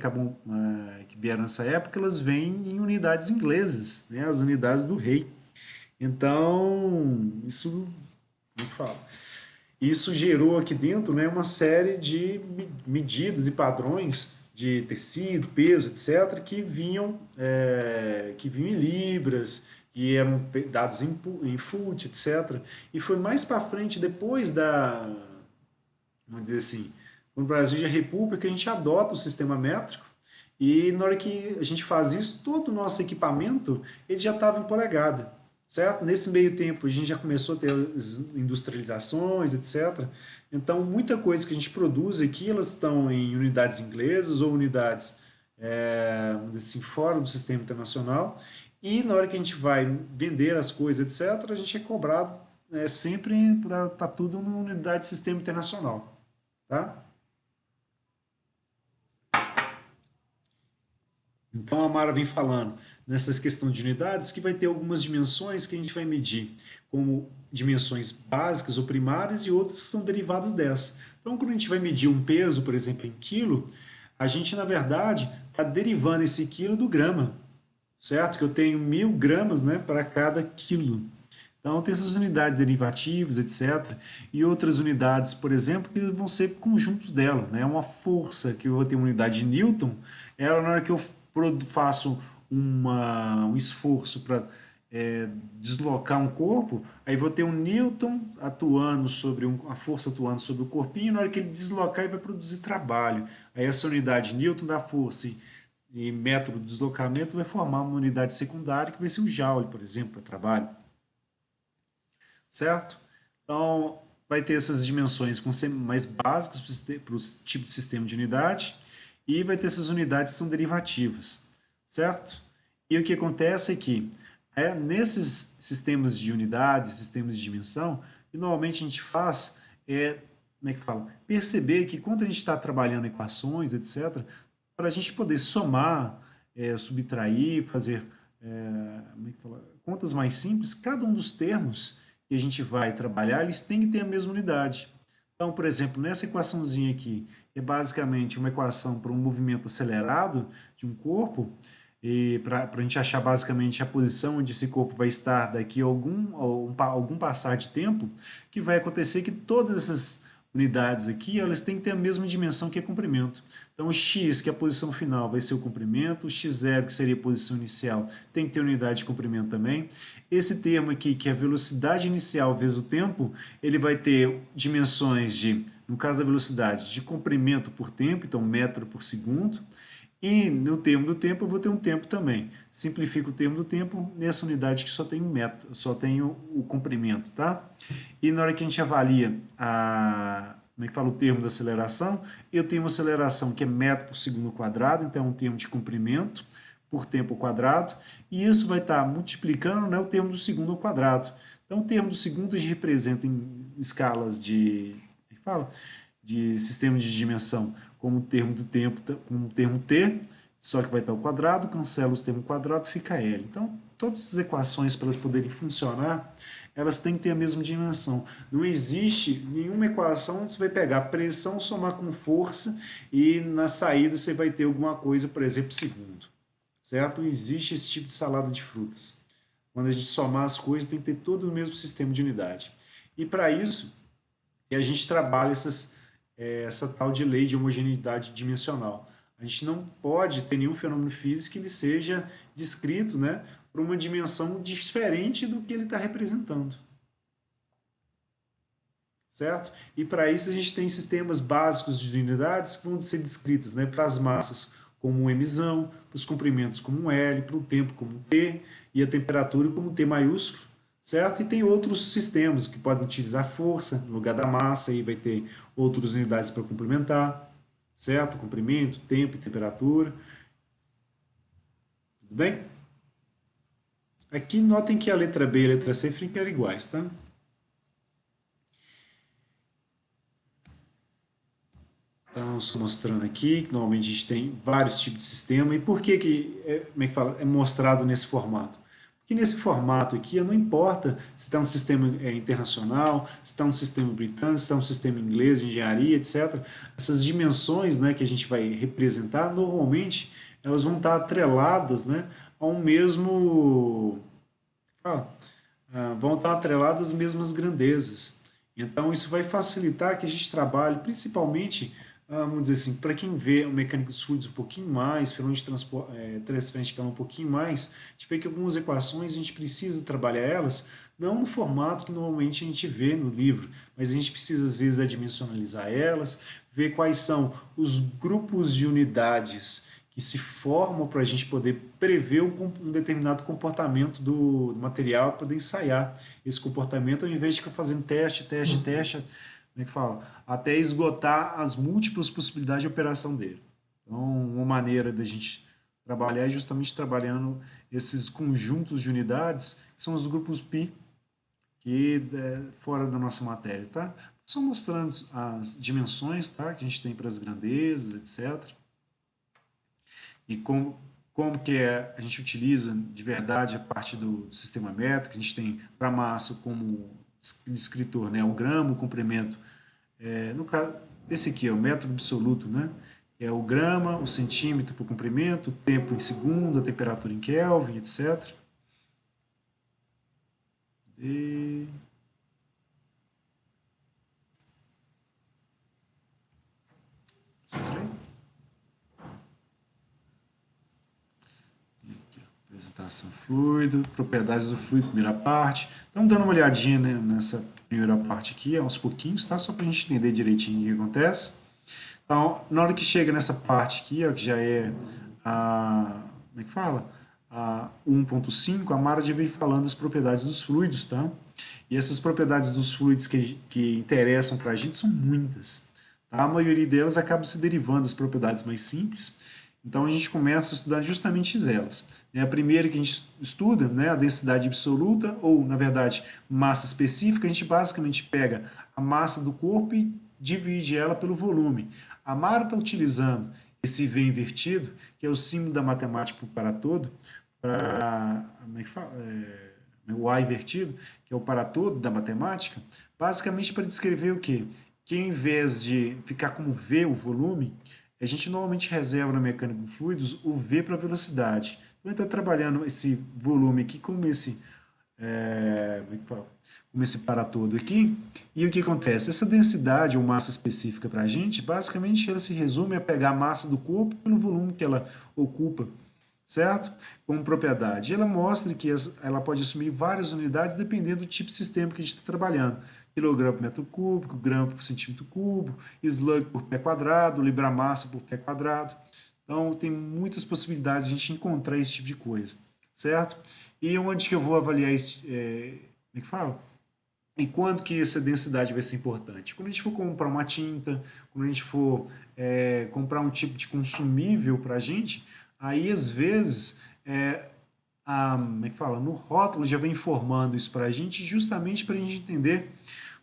[SPEAKER 1] vieram nessa época, elas vêm em unidades inglesas, né, as unidades do rei. Então, isso, como é que fala? Isso gerou aqui dentro, né, uma série de medidas e padrões de tecido, peso, etc., que vinham em libras, que eram dados em foot, etc. E foi mais para frente, depois vamos dizer assim, no Brasil de República, que a gente adota o sistema métrico, e na hora que a gente faz isso, todo o nosso equipamento ele já estava em polegada, certo? Nesse meio tempo, a gente já começou a ter as industrializações, etc. Então, muita coisa que a gente produz aqui, elas estão em unidades inglesas ou unidades, vamos dizer assim, fora do sistema internacional. E na hora que a gente vai vender as coisas, etc., a gente é cobrado sempre para estar tudo na unidade de sistema internacional, tá? Então a Mara vem falando nessas questões de unidades que vai ter algumas dimensões que a gente vai medir como dimensões básicas ou primárias e outras que são derivadas dessas. Então quando a gente vai medir um peso, por exemplo, em quilo, a gente na verdade está derivando esse quilo do grama, certo? Que eu tenho 1.000 gramas, né, para cada quilo. Então, tem essas unidades derivativas, etc. E outras unidades, por exemplo, que vão ser conjuntos dela. Né? Uma força que eu vou ter uma unidade de Newton, ela na hora que eu faço um esforço para deslocar um corpo, aí vou ter um Newton atuando sobre a força atuando sobre o corpinho, na hora que ele deslocar, ele vai produzir trabalho. Aí essa unidade Newton da força e método de deslocamento vai formar uma unidade secundária que vai ser o Joule, por exemplo, para trabalho, certo? Então, vai ter essas dimensões mais básicas para os tipos de sistema de unidade e vai ter essas unidades que são derivativas, certo? E o que acontece é que nesses sistemas de unidade, sistemas de dimensão, que normalmente a gente faz como é que fala? Perceber que quando a gente está trabalhando equações, etc., para a gente poder somar, subtrair, fazer como é que fala? Contas mais simples, cada um dos termos que a gente vai trabalhar, eles têm que ter a mesma unidade. Então, por exemplo, nessa equaçãozinha aqui, é basicamente uma equação para um movimento acelerado de um corpo, e para a gente achar basicamente a posição onde esse corpo vai estar daqui a algum passar de tempo, que vai acontecer que todas essas unidades aqui, elas têm que ter a mesma dimensão que é comprimento. Então, o x, que é a posição final, vai ser o comprimento, o x0, que seria a posição inicial, tem que ter unidade de comprimento também. Esse termo aqui, que é a velocidade inicial vezes o tempo, ele vai ter dimensões de, no caso da velocidade, de comprimento por tempo, então metro por segundo. E no termo do tempo eu vou ter um tempo também. Simplifico o termo do tempo nessa unidade que só tem um metro, só tem o comprimento, tá? E na hora que a gente avalia como é que fala o termo da aceleração, eu tenho uma aceleração que é metro por segundo quadrado, então é um termo de comprimento por tempo ao quadrado, e isso vai estar multiplicando, né, o termo do segundo ao quadrado. Então o termo do segundo a gente representa em escalas de sistema de dimensão como o termo do tempo, como o termo t, só que vai estar ao quadrado, cancela os termos quadrados, fica L. Então, todas essas equações, para elas poderem funcionar, elas têm que ter a mesma dimensão. Não existe nenhuma equação onde você vai pegar pressão, somar com força e na saída você vai ter alguma coisa, por exemplo, segundo. Certo? Não existe esse tipo de salada de frutas. Quando a gente somar as coisas, tem que ter todo o mesmo sistema de unidade. E para isso, a gente trabalha essa tal de lei de homogeneidade dimensional. A gente não pode ter nenhum fenômeno físico que ele seja descrito, né, por uma dimensão diferente do que ele está representando. Certo? E para isso a gente tem sistemas básicos de unidades que vão ser descritas, né, para as massas como um mzão, para os comprimentos como um L, para o tempo como um T e a temperatura como um T maiúsculo, certo? E tem outros sistemas que podem utilizar força no lugar da massa, aí vai ter outras unidades para complementar, certo? Comprimento, tempo e temperatura. Tudo bem? Aqui notem que a letra B e a letra C ficam iguais, tá? Então, estou mostrando aqui que normalmente a gente tem vários tipos de sistema. E por que como é que fala, é mostrado nesse formato? Porque nesse formato aqui, não importa se está um sistema internacional, se está um sistema britânico, se está um sistema inglês de engenharia, etc. Essas dimensões, né, que a gente vai representar, normalmente elas vão estar atreladas, né, a um mesmo... vão estar atreladas às mesmas grandezas. Então, isso vai facilitar que a gente trabalhe, principalmente, vamos dizer assim, para quem vê o mecânico dos fluidos um pouquinho mais, fenômeno de transferência de calor um pouquinho mais, a gente vê que algumas equações a gente precisa trabalhar elas, não no formato que normalmente a gente vê no livro, mas a gente precisa, às vezes, adimensionalizar elas, ver quais são os grupos de unidades que se formam para a gente poder prever um determinado comportamento do material, poder ensaiar esse comportamento, ao invés de ficar fazendo teste, como é que fala? Até esgotar as múltiplas possibilidades de operação dele. Então, uma maneira da gente trabalhar é justamente trabalhando esses conjuntos de unidades, que são os grupos pi, que é fora da nossa matéria, tá? Só mostrando as dimensões, tá? Que a gente tem para as grandezas, etc. E como que a gente utiliza de verdade a parte do sistema métrico. A gente tem para massa como descritor, né? O grama, o comprimento. No caso, esse aqui é o método absoluto, né? É o grama, o centímetro por comprimento, o tempo em segundo, a temperatura em Kelvin, etc. E... Apresentação fluido, propriedades do fluido, primeira parte. Então, dando uma olhadinha, né, nessa primeira parte aqui, aos pouquinhos, tá? Só para a gente entender direitinho o que acontece. Então, na hora que chega nessa parte aqui, ó, que já é a, como é que fala? A 1.5, a Mara já vem falando das propriedades dos fluidos, tá? E essas propriedades dos fluidos que interessam para a gente são muitas. Tá? A maioria delas acaba se derivando das propriedades mais simples. Então a gente começa a estudar justamente elas. A primeira que a gente estuda, né, a densidade absoluta, ou na verdade massa específica, a gente basicamente pega a massa do corpo e divide ela pelo volume. A Mara está utilizando esse V invertido, que é o símbolo da matemática para todo, para, como é que fala? O A invertido, que é o para todo da matemática, basicamente para descrever o quê? Que ao invés de ficar como V o volume, a gente normalmente reserva na mecânica de fluidos o V para velocidade. Então, ele está trabalhando esse volume aqui como esse, como esse para todo aqui. E o que acontece? Essa densidade ou massa específica para a gente, basicamente ela se resume a pegar a massa do corpo pelo volume que ela ocupa, certo? Como propriedade. Ela mostra que ela pode assumir várias unidades dependendo do tipo de sistema que a gente está trabalhando. Quilograma por metro cúbico, grama por centímetro cúbico, slug por pé quadrado, libra-massa por pé quadrado. Então, tem muitas possibilidades de a gente encontrar esse tipo de coisa, certo? E onde que eu vou avaliar isso? Como é que fala? E quando que essa densidade vai ser importante? Quando a gente for comprar uma tinta, quando a gente for comprar um tipo de consumível para a gente, aí às vezes como é que fala? No rótulo já vem informando isso para a gente, justamente para a gente entender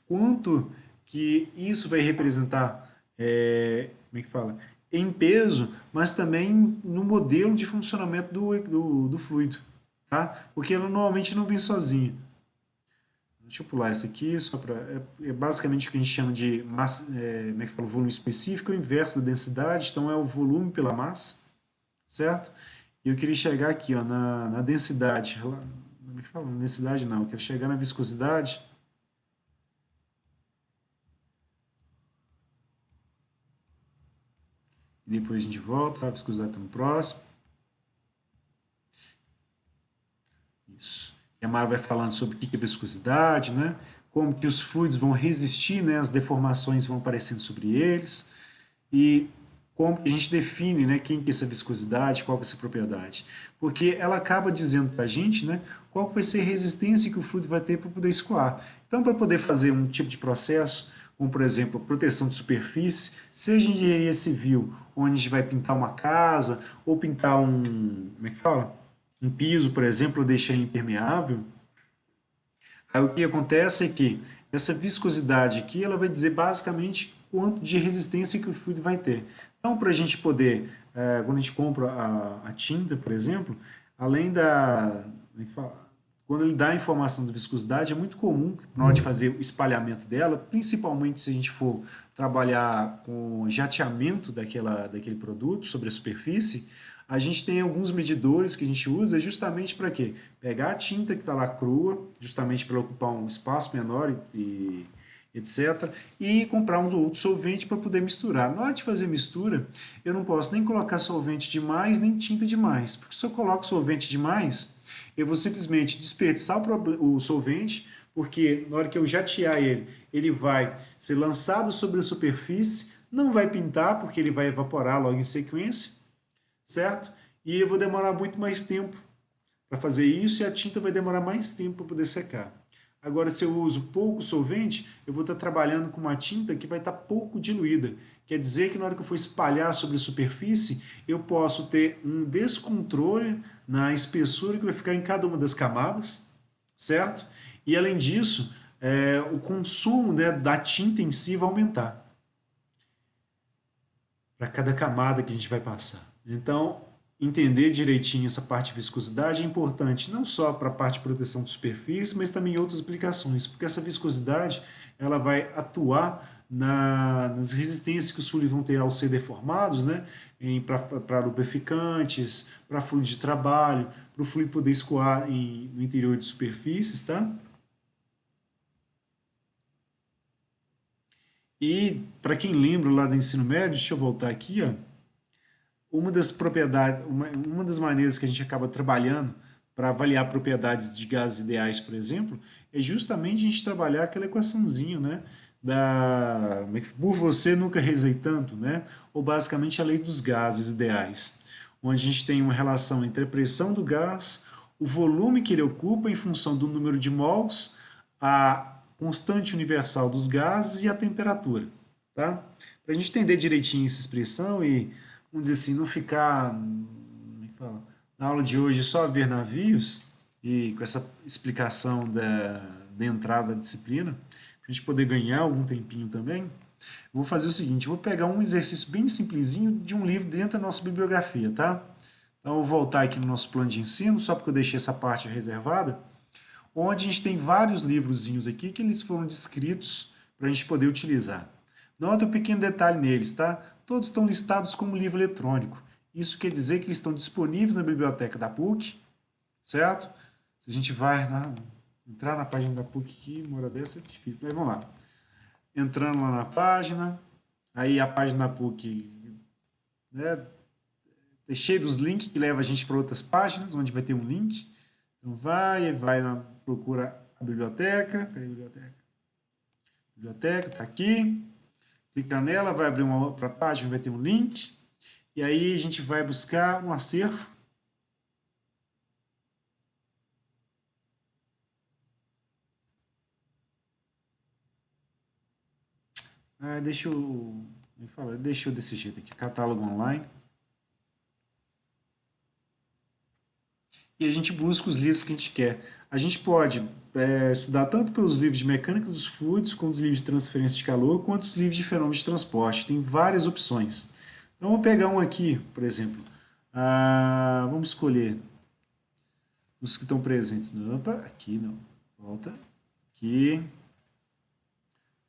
[SPEAKER 1] quanto que isso vai representar, como é que fala? Em peso, mas também no modelo de funcionamento do fluido, tá? Porque ela normalmente não vem sozinha. Deixa eu pular isso aqui, só para. Basicamente o que a gente chama de massa, como é que fala? Volume específico, é o inverso da densidade, então é o volume pela massa, certo? E eu queria chegar aqui, ó, na densidade. Como é que fala? Densidade não, eu quero chegar na viscosidade. E depois a gente volta, a viscosidade está no próximo. Isso. E a Mara vai falando sobre o que é viscosidade, né? Como que os fluidos vão resistir, né? As deformações vão aparecendo sobre eles. E como que a gente define, né, quem que é essa viscosidade, qual que é essa propriedade. Porque ela acaba dizendo para a gente, né, qual que vai ser a resistência que o fluido vai ter para poder escoar. Então, para poder fazer um tipo de processo, como por exemplo, proteção de superfície, seja em engenharia civil, onde a gente vai pintar uma casa, ou pintar como é que fala? Um piso, por exemplo, deixar impermeável, aí o que acontece é que essa viscosidade aqui, ela vai dizer basicamente quanto de resistência que o fluido vai ter. Então, para a gente poder, quando a gente compra a tinta, por exemplo, além da, como é que fala? Quando ele dá a informação da viscosidade, é muito comum, na hora de fazer o espalhamento dela, principalmente se a gente for trabalhar com jateamento daquele produto sobre a superfície, a gente tem alguns medidores que a gente usa justamente para quê? Pegar a tinta que está lá crua, justamente para ocupar um espaço menor e etc. E comprar um outro solvente para poder misturar. Na hora de fazer mistura, eu não posso nem colocar solvente demais, nem tinta demais. Porque se eu coloco solvente demais, eu vou simplesmente desperdiçar o solvente, porque na hora que eu jatear ele, ele vai ser lançado sobre a superfície, não vai pintar, porque ele vai evaporar logo em sequência, certo? E eu vou demorar muito mais tempo para fazer isso e a tinta vai demorar mais tempo para poder secar. Agora, se eu uso pouco solvente, eu vou estar trabalhando com uma tinta que vai estar pouco diluída. Quer dizer que na hora que eu for espalhar sobre a superfície, eu posso ter um descontrole na espessura que vai ficar em cada uma das camadas, certo? E além disso, o consumo, né, da tinta em si vai aumentar para cada camada que a gente vai passar. Então, entender direitinho essa parte de viscosidade é importante não só para a parte de proteção de superfície, mas também em outras aplicações, porque essa viscosidade ela vai atuar nas resistências que os fluidos vão ter ao ser deformados, né? Para lubrificantes, para fluido de trabalho, para o fluido poder escoar no interior de superfícies, tá? E para quem lembra lá do ensino médio, deixa eu voltar aqui, ó, uma das propriedades, uma das maneiras que a gente acaba trabalhando para avaliar propriedades de gases ideais, por exemplo, é justamente a gente trabalhar aquela equaçãozinha, né? Por você nunca rezei tanto, né? Ou basicamente a lei dos gases ideais, onde a gente tem uma relação entre a pressão do gás, o volume que ele ocupa em função do número de mols, a constante universal dos gases e a temperatura, tá? Para a gente entender direitinho essa expressão e, vamos dizer assim, não ficar, como é que fala, na aula de hoje só ver navios e com essa explicação da entrada da disciplina, para a gente poder ganhar algum tempinho também, eu vou fazer o seguinte, eu vou pegar um exercício bem simplesinho de um livro dentro da nossa bibliografia, tá? Então eu vou voltar aqui no nosso plano de ensino, só porque eu deixei essa parte reservada, onde a gente tem vários livrozinhos aqui que eles foram descritos para a gente poder utilizar. Nota um pequeno detalhe neles, tá? Todos estão listados como livro eletrônico. Isso quer dizer que eles estão disponíveis na biblioteca da PUC, certo? Se a gente vai entrar na página da PUC aqui, uma hora dessa é difícil, mas vamos lá. Entrando lá na página, aí a página da PUC, né, é cheia dos links que leva a gente para outras páginas, onde vai ter um link. Então vai procura a biblioteca. Cadê a biblioteca? Biblioteca, está aqui. Clica nela, vai abrir uma outra página, vai ter um link. E aí a gente vai buscar um acervo. Deixa eu desse jeito aqui, catálogo online. E a gente busca os livros que a gente quer. A gente pode estudar tanto pelos livros de mecânica dos fluidos, como os livros de transferência de calor, quanto os livros de fenômenos de transporte. Tem várias opções. Então, vamos pegar um aqui, por exemplo. Vamos escolher os que estão presentes. Opa, aqui não. Volta. Aqui.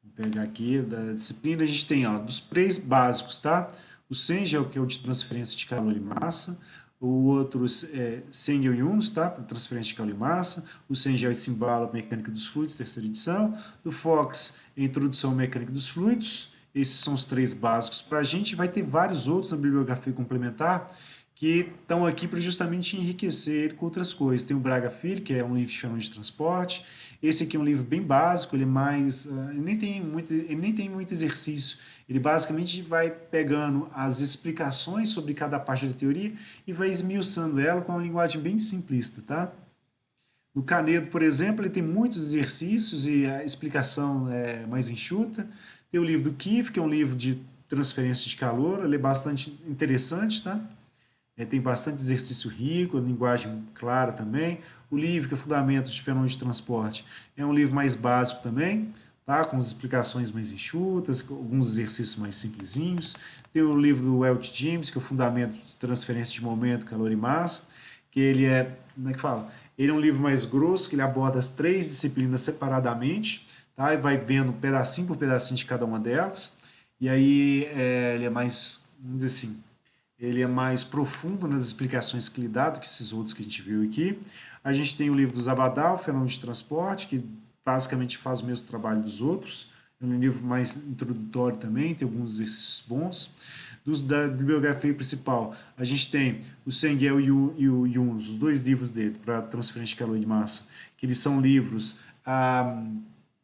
[SPEAKER 1] Vou pegar aqui da disciplina. A gente tem dos três básicos, tá? O Sengel, que é o de transferência de calor e massa. O outro Sengel e Yunus, tá? Para transferência de calor e massa. O Sengel e Simbala, mecânica dos fluidos, terceira edição. Do Fox, introdução à mecânica dos fluidos. Esses são os três básicos para a gente. Vai ter vários outros na bibliografia complementar que estão aqui para justamente enriquecer com outras coisas. Tem o Braga Filho, que é um livro de fenômeno de transporte. Esse aqui é um livro bem básico, ele é mais, ele nem tem muito exercício. Ele basicamente vai pegando as explicações sobre cada parte da teoria e vai esmiuçando ela com uma linguagem bem simplista, tá? No Canedo, por exemplo, ele tem muitos exercícios e a explicação é mais enxuta. Tem o livro do Kiff, que é um livro de transferência de calor, ele é bastante interessante, tá? Tem bastante exercício rico, linguagem clara também. O livro, que é Fundamentos de Fenômenos de Transporte, é um livro mais básico também, tá? Com as explicações mais enxutas, alguns exercícios mais simplesinhos. Tem o livro do Welch James, que é o Fundamento de Transferência de Momento, Calor e Massa, que ele é, como é que fala? Ele é um livro mais grosso, que ele aborda as três disciplinas separadamente, tá? E vai vendo pedacinho por pedacinho de cada uma delas. E aí ele é mais, vamos dizer assim, ele é mais profundo nas explicações que ele dá do que esses outros que a gente viu aqui. A gente tem o livro do Zabadal, Fenômeno de Transporte, que basicamente faz o mesmo trabalho dos outros. É um livro mais introdutório também, tem alguns exercícios bons. Da bibliografia principal, a gente tem o Sengel e o Yunus, os dois livros dele, para transferência de calor e de massa, que eles são livros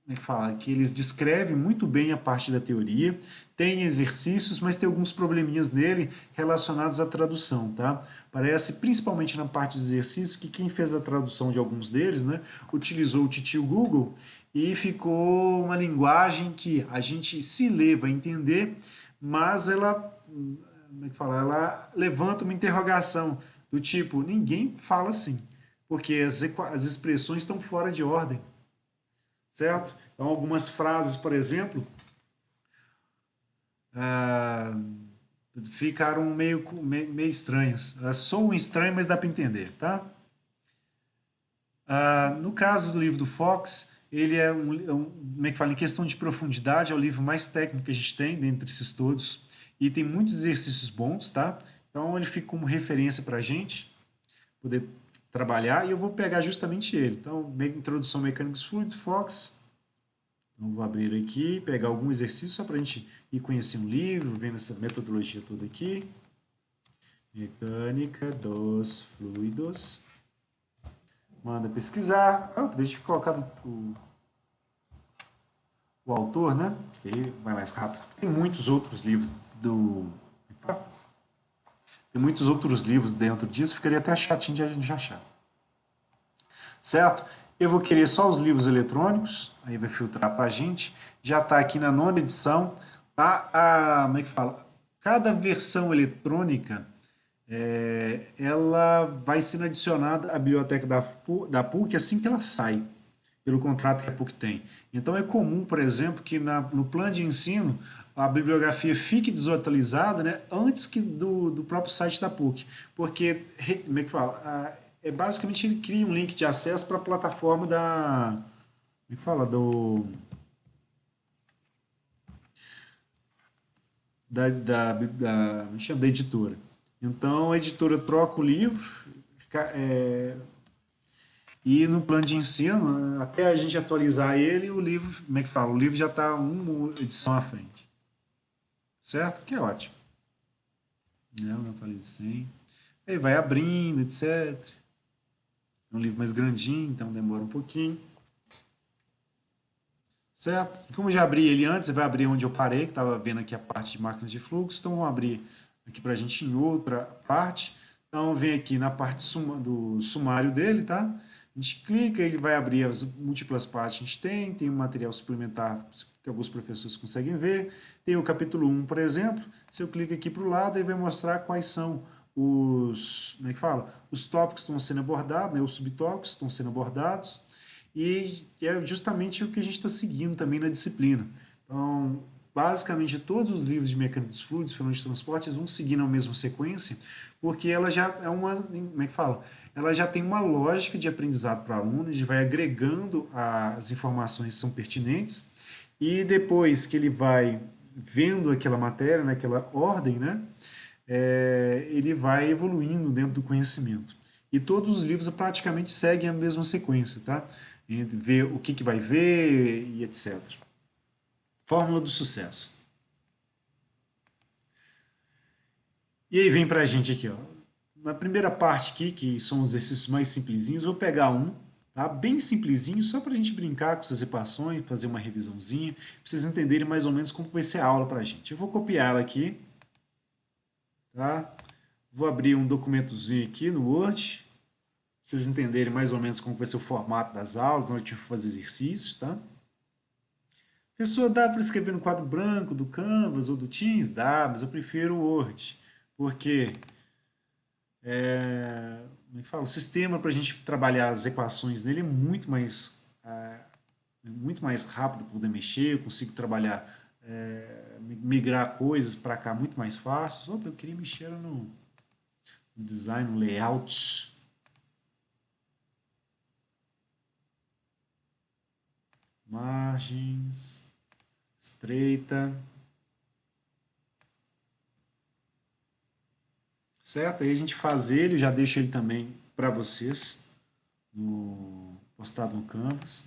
[SPEAKER 1] como é que fala? Que eles descrevem muito bem a parte da teoria, tem exercícios, mas tem alguns probleminhas nele relacionados à tradução, tá? Parece, principalmente na parte dos exercícios, que quem fez a tradução de alguns deles, né, utilizou o titio Google e ficou uma linguagem que a gente se lê, vai entender, mas ela, como é que fala? Ela levanta uma interrogação do tipo, ninguém fala assim, porque as expressões estão fora de ordem, certo? Então, algumas frases, por exemplo, ah, ficaram meio estranhas. Sou um estranho, mas dá para entender, tá? No caso do livro do Fox, ele como é que fala, em questão de profundidade, é o livro mais técnico que a gente tem dentre esses todos, e tem muitos exercícios bons, tá? Então, ele fica como referência para a gente poder trabalhar, e eu vou pegar justamente ele. Então, introdução mecânicos fluidos, Fox. Então, vou abrir aqui, pegar algum exercício só para a gente ir conhecendo o livro, vendo essa metodologia toda aqui. Mecânica dos fluidos. Manda pesquisar. Deixa eu colocar o autor, né? Que aí vai mais rápido. Tem muitos outros livros Tem muitos outros livros dentro disso, ficaria até chatinho de a gente achar. Certo? Eu vou querer só os livros eletrônicos, aí vai filtrar para a gente. Já está aqui na 9ª edição. Tá? Como é que fala? Cada versão eletrônica ela vai sendo adicionada à biblioteca da PUC assim que ela sai, pelo contrato que a PUC tem. Então é comum, por exemplo, que no plano de ensino a bibliografia fique desatualizada, né, antes que do próprio site da PUC, porque, como é que fala? Basicamente ele cria um link de acesso para a plataforma como é que fala? Da editora. Então a editora troca o livro, e no plano de ensino, até a gente atualizar ele, o livro, como é que fala? O livro já está uma edição à frente. Certo? Que é ótimo. Não atualiza 100. Aí vai abrindo, etc. É um livro mais grandinho, então demora um pouquinho. Certo? Como eu já abri ele antes, você vai abrir onde eu parei, que estava vendo aqui a parte de máquinas de fluxo. Então, vamos abrir aqui para a gente em outra parte. Então, vem aqui na parte do sumário dele, tá? A gente clica, ele vai abrir as múltiplas partes que a gente tem um material suplementar que alguns professores conseguem ver. Tem o capítulo 1, por exemplo. Se eu clico aqui para o lado, ele vai mostrar quais são como é que fala? Os tópicos que estão sendo abordados, né? Os subtópicos que estão sendo abordados. E é justamente o que a gente está seguindo também na disciplina. Então, basicamente, todos os livros de mecânica dos fluidos, fenômenos de transporte, vão seguindo a mesma sequência, porque ela já é como é que fala? Ela já tem uma lógica de aprendizado para o aluno, ele vai agregando as informações que são pertinentes, e depois que ele vai vendo aquela matéria, naquela ordem, né, ele vai evoluindo dentro do conhecimento. E todos os livros praticamente seguem a mesma sequência, tá? Ver o que vai ver e etc. Fórmula do sucesso. E aí vem pra gente aqui, ó. Na primeira parte aqui, que são os exercícios mais simplesinhos, eu vou pegar um, tá? Bem simplesinho, só pra gente brincar com essas equações, fazer uma revisãozinha, pra vocês entenderem mais ou menos como vai ser a aula pra gente. Eu vou copiar ela aqui, tá? Vou abrir um documentozinho aqui no Word, pra vocês entenderem mais ou menos como vai ser o formato das aulas, onde a gente vai fazer exercícios, tá? Professor, dá para escrever no quadro branco do Canvas ou do Teams? Dá, mas eu prefiro o Word, porque como é que fala? O sistema para a gente trabalhar as equações nele é muito mais rápido para poder mexer, eu consigo trabalhar, migrar coisas para cá muito mais fácil. Opa, eu queria mexer no design, no layout. Margens, estreita. Certo? Aí a gente faz ele, já deixo ele também para vocês, postado no Canvas.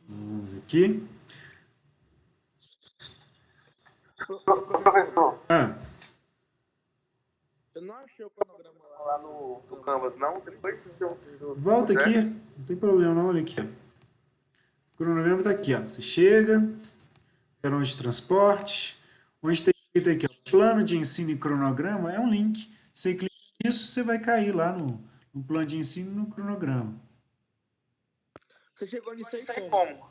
[SPEAKER 1] Vamos aqui.
[SPEAKER 2] Professor,
[SPEAKER 1] Ah,
[SPEAKER 2] eu não achei o cronograma lá no Canvas, não? Depois se eu
[SPEAKER 1] Volta aqui, não tem problema não, olha aqui. O cronograma está aqui, ó. Você chega, para onde de transporte, onde tem escrito aqui, ó, plano de ensino e cronograma, é um link. Você clica nisso, você vai cair lá no plano de ensino e no cronograma.
[SPEAKER 2] Você chegou nisso aí como?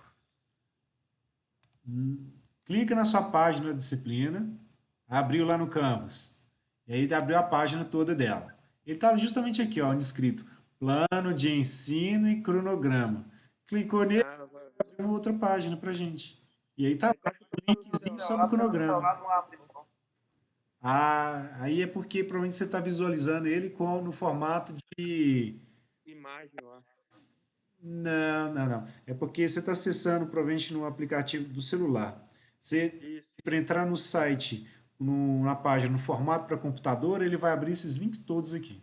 [SPEAKER 1] Clica na sua página da disciplina, abriu lá no Canvas, e aí abriu a página toda dela. Ele está justamente aqui, ó, onde escrito plano de ensino e cronograma. Clicou nele, abriu uma outra página pra gente. E aí tá lá um linkzinho só no cronograma. Ah, aí é porque provavelmente você está visualizando ele no formato de
[SPEAKER 2] Imagem lá.
[SPEAKER 1] Não. É porque você está acessando provavelmente no aplicativo do celular. Você, para entrar no site, na página, no formato para computador, ele vai abrir esses links todos aqui.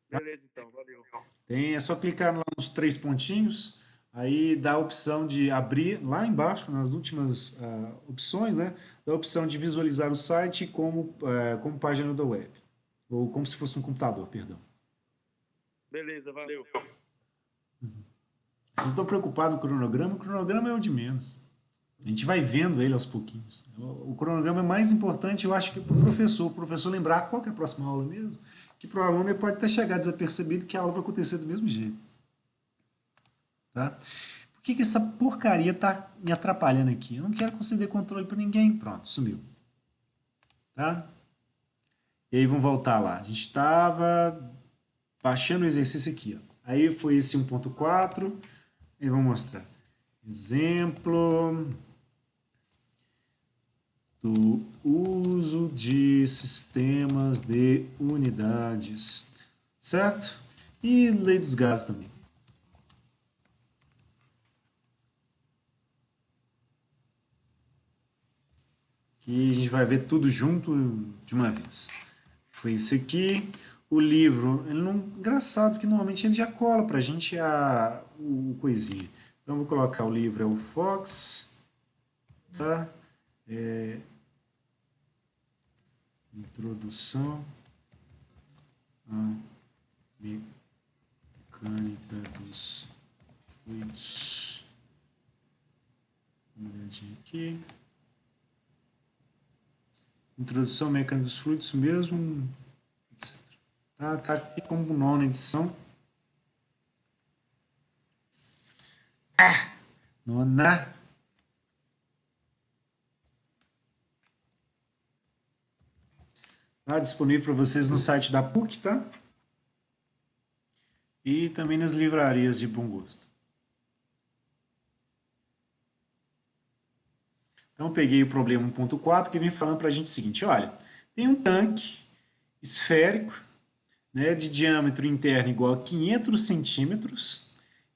[SPEAKER 2] Beleza, então, valeu.
[SPEAKER 1] É só clicar lá nos 3 pontinhos, aí dá a opção de abrir lá embaixo, nas últimas opções, né? Dá a opção de visualizar o site como página da web. Ou como se fosse um computador, perdão.
[SPEAKER 2] Beleza, valeu.
[SPEAKER 1] Vocês estão preocupados com o cronograma? O cronograma é o de menos. A gente vai vendo ele aos pouquinhos. O cronograma é mais importante, eu acho, que para o professor lembrar qual que é a próxima aula mesmo, que para o aluno ele pode até chegar desapercebido que a aula vai acontecer do mesmo jeito. Tá? Por que essa porcaria está me atrapalhando aqui? Eu não quero conceder controle para ninguém. Pronto, sumiu. Tá? E aí vamos voltar lá. A gente estava baixando o exercício aqui. Ó. Aí foi esse 1.4. E vamos mostrar. Exemplo do uso de sistemas de unidades, certo? E lei dos gases também. Que a gente vai ver tudo junto de uma vez. Foi isso aqui. O livro, ele não, engraçado que normalmente ele já cola pra gente o coisinha. Então vou colocar o livro, é o Fox, tá? Introdução à mecânica dos fluidos. Uma olhadinha aqui. Introdução à mecânica dos fluidos mesmo, etc. Tá aqui como nona edição. Nona. Tá disponível para vocês no site da PUC, tá? E também nas livrarias de bom gosto. Então, peguei o problema 1.4 que vem falando para a gente o seguinte, olha, tem um tanque esférico, né, de diâmetro interno igual a 500 centímetros,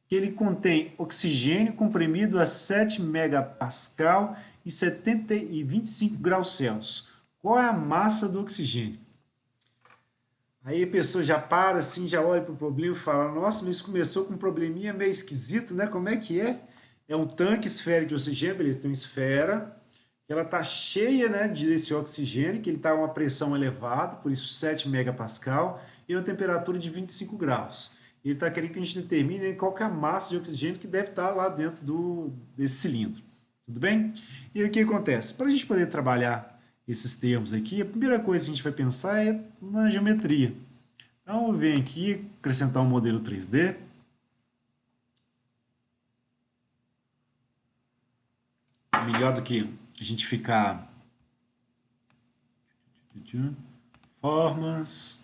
[SPEAKER 1] que ele contém oxigênio comprimido a 7 megapascal e 25 graus Celsius. Qual é a massa do oxigênio? Aí a pessoa já para assim, já olha para o problema e fala, nossa, mas isso começou com um probleminha meio esquisito, né? Como é que é? É um tanque esférico de oxigênio, beleza, tem uma esfera, que ela está cheia, né, desse oxigênio, que ele está a uma pressão elevada, por isso 7 megapascal, e uma temperatura de 25 graus. Ele está querendo que a gente determine qual que é a massa de oxigênio que deve estar lá dentro desse cilindro. Tudo bem? E o que acontece? Para a gente poder trabalhar esses termos aqui, a primeira coisa que a gente vai pensar é na geometria. Então, eu venho aqui acrescentar um modelo 3D. Melhor do que a gente ficar formas,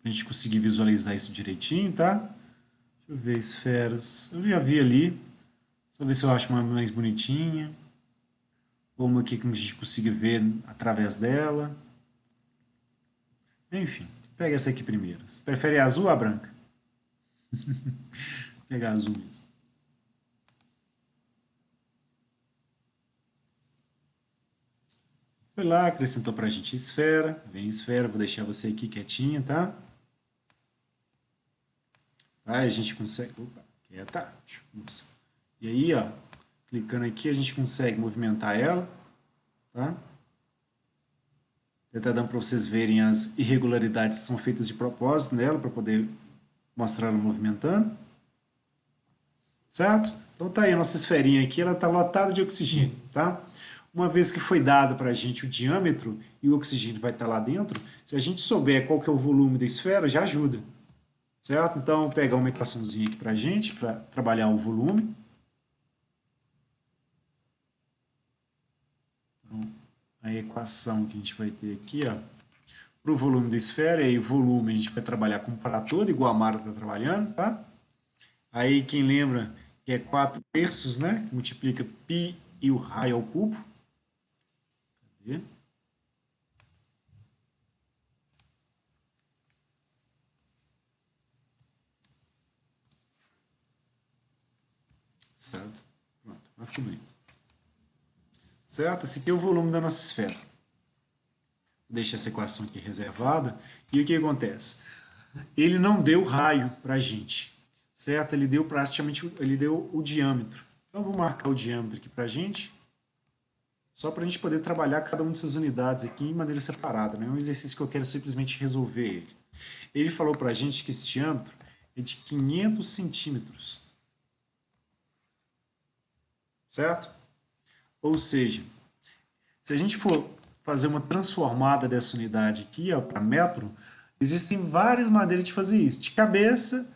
[SPEAKER 1] para a gente conseguir visualizar isso direitinho, tá? Deixa eu ver esferas. Eu já vi ali. Só ver se eu acho uma mais bonitinha. Ou uma aqui que a gente consiga ver através dela. Enfim, pega essa aqui primeiro. Você prefere a azul ou a branca? Vou pegar a azul mesmo. Foi lá, acrescentou pra gente esfera. Vem esfera, vou deixar você aqui quietinha, tá? Aí a gente consegue... Opa, quieta. E aí, ó, clicando aqui, a gente consegue movimentar ela, tá? Está dando para vocês verem as irregularidades que são feitas de propósito nela, para poder mostrar ela movimentando. Certo? Então tá aí a nossa esferinha aqui, ela está lotada de oxigênio, tá? Uma vez que foi dado para a gente o diâmetro e o oxigênio vai estar lá dentro, se a gente souber qual que é o volume da esfera, já ajuda. Certo? Então, vou pegar uma equaçãozinha aqui para a gente, para trabalhar o volume. Então, a equação que a gente vai ter aqui, ó, para o volume da esfera, e aí volume a gente vai trabalhar com para todo, igual a Mara está trabalhando, tá? Aí, quem lembra que é 4/3, né? Que multiplica π e o raio ao cubo. Cadê? Certo? Pronto, vai ficar bonito. Certo? Esse aqui é o volume da nossa esfera. Deixa essa equação aqui reservada. E o que acontece? Ele não deu raio para a gente, certo? Ele deu praticamente o diâmetro. Então, vou marcar o diâmetro aqui para a gente, só para a gente poder trabalhar cada uma dessas unidades aqui em maneira separada. Não é um exercício que eu quero simplesmente resolver ele. Ele falou para a gente que esse diâmetro é de 500 centímetros. Certo? Ou seja, se a gente for fazer uma transformada dessa unidade aqui para metro, existem várias maneiras de fazer isso. De cabeça,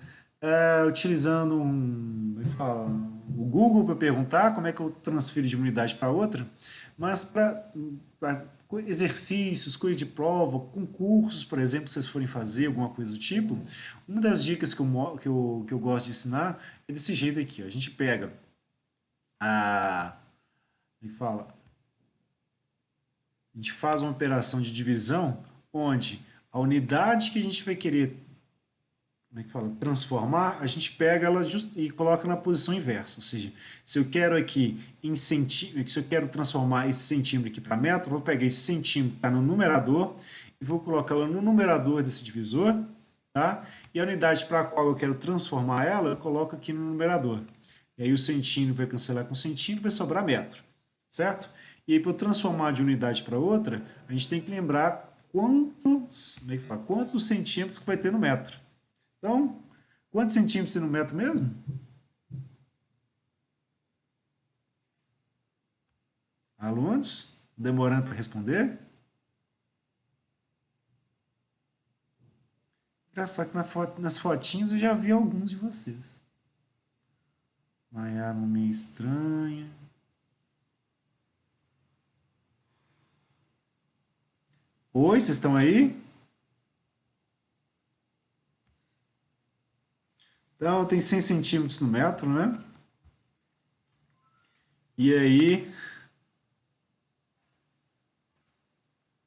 [SPEAKER 1] utilizando o Google para perguntar como é que eu transfiro de uma unidade para outra, mas para exercícios, coisas de prova, concursos, por exemplo, se vocês forem fazer alguma coisa do tipo, uma das dicas que eu gosto de ensinar é desse jeito aqui. Ó. A gente pega a... A gente faz uma operação de divisão onde a unidade que a gente vai querer transformar, a gente pega ela e coloca na posição inversa. Ou seja, se eu quero aqui se eu quero transformar esse centímetro aqui para metro, eu vou pegar esse centímetro que está no numerador e vou colocá-lo no numerador desse divisor, tá? E a unidade para a qual eu quero transformar ela, eu coloco aqui no numerador. E aí o centímetro vai cancelar com centímetro, vai sobrar metro, certo? E aí, para eu transformar de unidade para outra, a gente tem que lembrar quantos centímetros que vai ter no metro. Então, quantos centímetros tem no metro mesmo? Alunos, demorando para responder? Engraçado que nas fotinhas eu já vi alguns de vocês. Maiara meio estranha. Oi, vocês estão aí? Então, tem 100 centímetros no metro, né? E aí...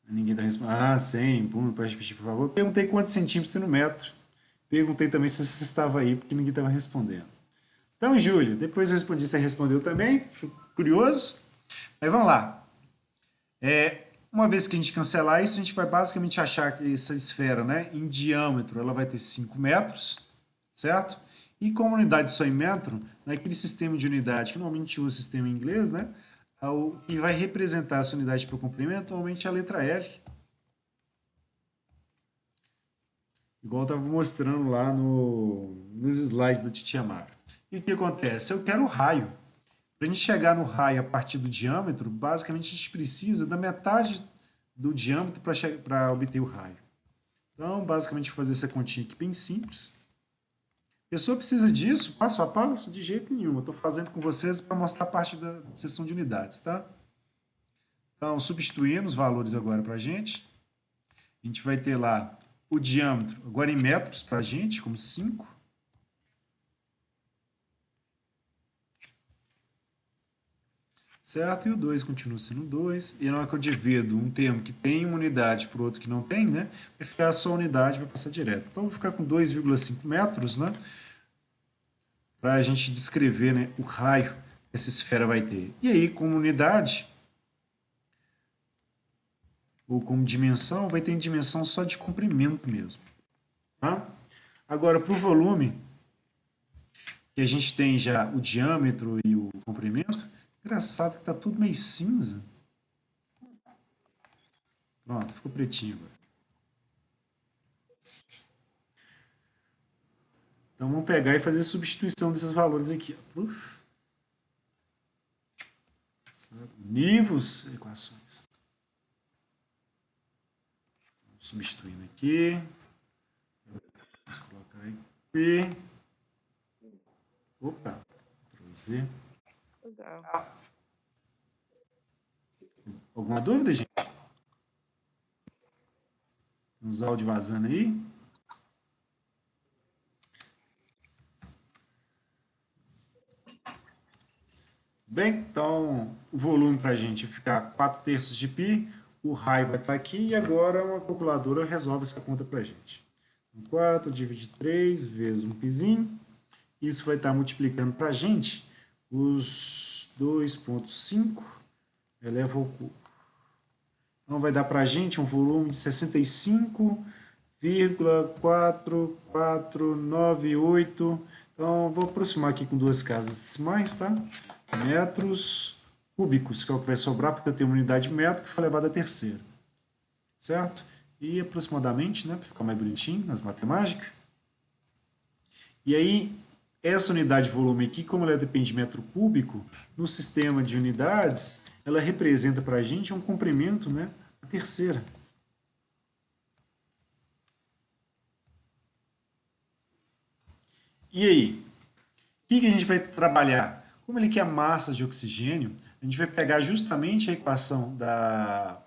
[SPEAKER 1] Ninguém está respondendo. Ah, 100. Pode repetir, por favor. Perguntei quantos centímetros tem no metro. Perguntei também se você estava aí, porque ninguém estava respondendo. Então, Júlio, depois eu respondi, você respondeu também. Fico curioso. Mas vamos lá. Uma vez que a gente cancelar isso, a gente vai basicamente achar que essa esfera, né, em diâmetro, ela vai ter 5 metros, certo? E como unidade só em metro, naquele sistema de unidade, que normalmente usa o sistema em inglês, né, o que vai representar essa unidade por comprimento, normalmente é a letra L. Igual eu estava mostrando lá nos slides da Titia Mara. E o que acontece? Eu quero o raio. Para a gente chegar no raio a partir do diâmetro, basicamente a gente precisa da metade do diâmetro para obter o raio. Então, basicamente, vou fazer essa continha aqui bem simples. A pessoa precisa disso, passo a passo? De jeito nenhum. Eu estou fazendo com vocês para mostrar a parte da seção de unidades, tá? Então, substituindo os valores agora para a gente vai ter lá o diâmetro, agora em metros para a gente, como 5. Certo? E o 2 continua sendo 2. E na hora que eu divido um termo que tem uma unidade para o outro que não tem, né? Vai ficar só a unidade, vai passar direto. Então, eu vou ficar com 2,5 metros, né? Para a gente descrever, né, o raio que essa esfera vai ter. E aí, como unidade, ou como dimensão, vai ter dimensão só de comprimento mesmo. Tá? Agora, para o volume, que a gente tem já o diâmetro e o comprimento, engraçado que está tudo meio cinza. Pronto, ficou pretinho agora. Então vamos pegar e fazer a substituição desses valores aqui. Univos, equações. Substituindo aqui. Vamos colocar aqui. Opa, Ctrl Z.
[SPEAKER 3] Legal.
[SPEAKER 1] Alguma dúvida, gente? Uns áudios vazando aí. Bem, então o volume para a gente ficar 4/3 de π, o raio vai estar aqui e agora uma calculadora resolve essa conta para a gente. 4 dividido 3 vezes um πzinho, isso vai estar multiplicando para a gente os 2,5 eleva ao cubo. Então vai dar para a gente um volume de 65,4498. Então vou aproximar aqui com duas casas decimais, tá? Metros cúbicos, que é o que vai sobrar, porque eu tenho uma unidade de metro que foi elevada à terceira. Certo? E aproximadamente, né, para ficar mais bonitinho nas matemáticas. E aí, essa unidade de volume aqui, como ela depende de metro cúbico, no sistema de unidades, ela representa para a gente um comprimento, né, a terceira. E aí? O que a gente vai trabalhar? Como ele quer massa de oxigênio, a gente vai pegar justamente a equação da...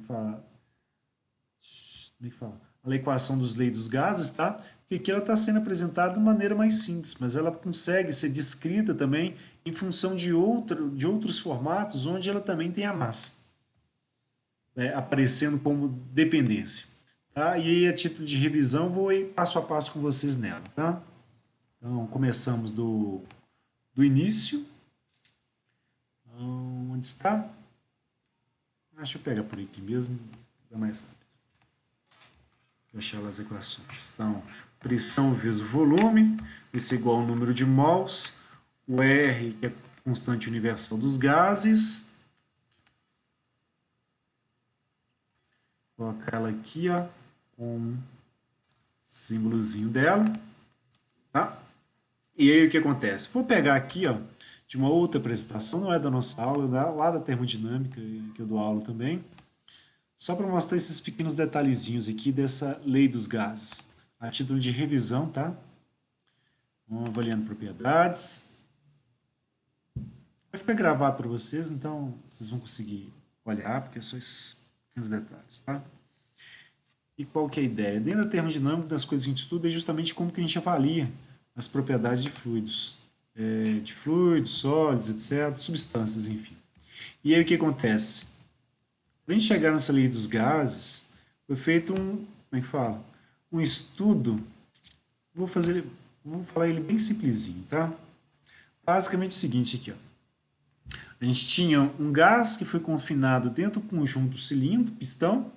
[SPEAKER 1] Como é que fala? A equação dos leis dos gases, tá? Porque aqui ela está sendo apresentada de maneira mais simples, mas ela consegue ser descrita também em função de outros formatos onde ela também tem a massa, né, aparecendo como dependência. Tá? E aí, a título de revisão, vou ir passo a passo com vocês nela. Tá? Então, começamos do início. Então, onde está? Deixa eu pegar por aqui mesmo, dá mais rápido. Vou achar as equações. Então, pressão vezes o volume, isso é igual ao número de mols, o R, que é a constante universal dos gases. Vou colocar ela aqui, ó, com o símbolozinho dela. Tá? E aí o que acontece? Vou pegar aqui, ó, de uma outra apresentação, não é da nossa aula, lá da termodinâmica, que eu dou aula também, só para mostrar esses pequenos detalhezinhos aqui dessa lei dos gases, a título de revisão, tá? Vamos avaliando propriedades. Vai ficar gravado para vocês, então vocês vão conseguir olhar, porque são esses pequenos detalhes, tá? E qual que é a ideia? Dentro da termodinâmica, das coisas que a gente estuda é justamente como que a gente avalia as propriedades de fluidos, sólidos, etc., substâncias, enfim. E aí o que acontece? Para a gente chegar nessa lei dos gases, foi feito como é que fala? Um estudo, vou falar ele bem simplesinho, tá? Basicamente é o seguinte aqui, ó. A gente tinha um gás que foi confinado dentro do conjunto cilindro, pistão,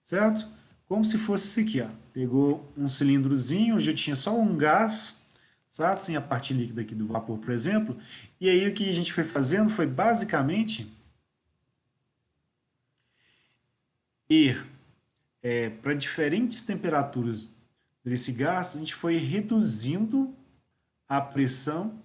[SPEAKER 1] certo? Como se fosse esse aqui, ó. Pegou um cilindrozinho, onde eu tinha só um gás, certo? Sem a parte líquida aqui do vapor, por exemplo. E aí o que a gente foi fazendo foi basicamente ir para diferentes temperaturas desse gás, a gente foi reduzindo a pressão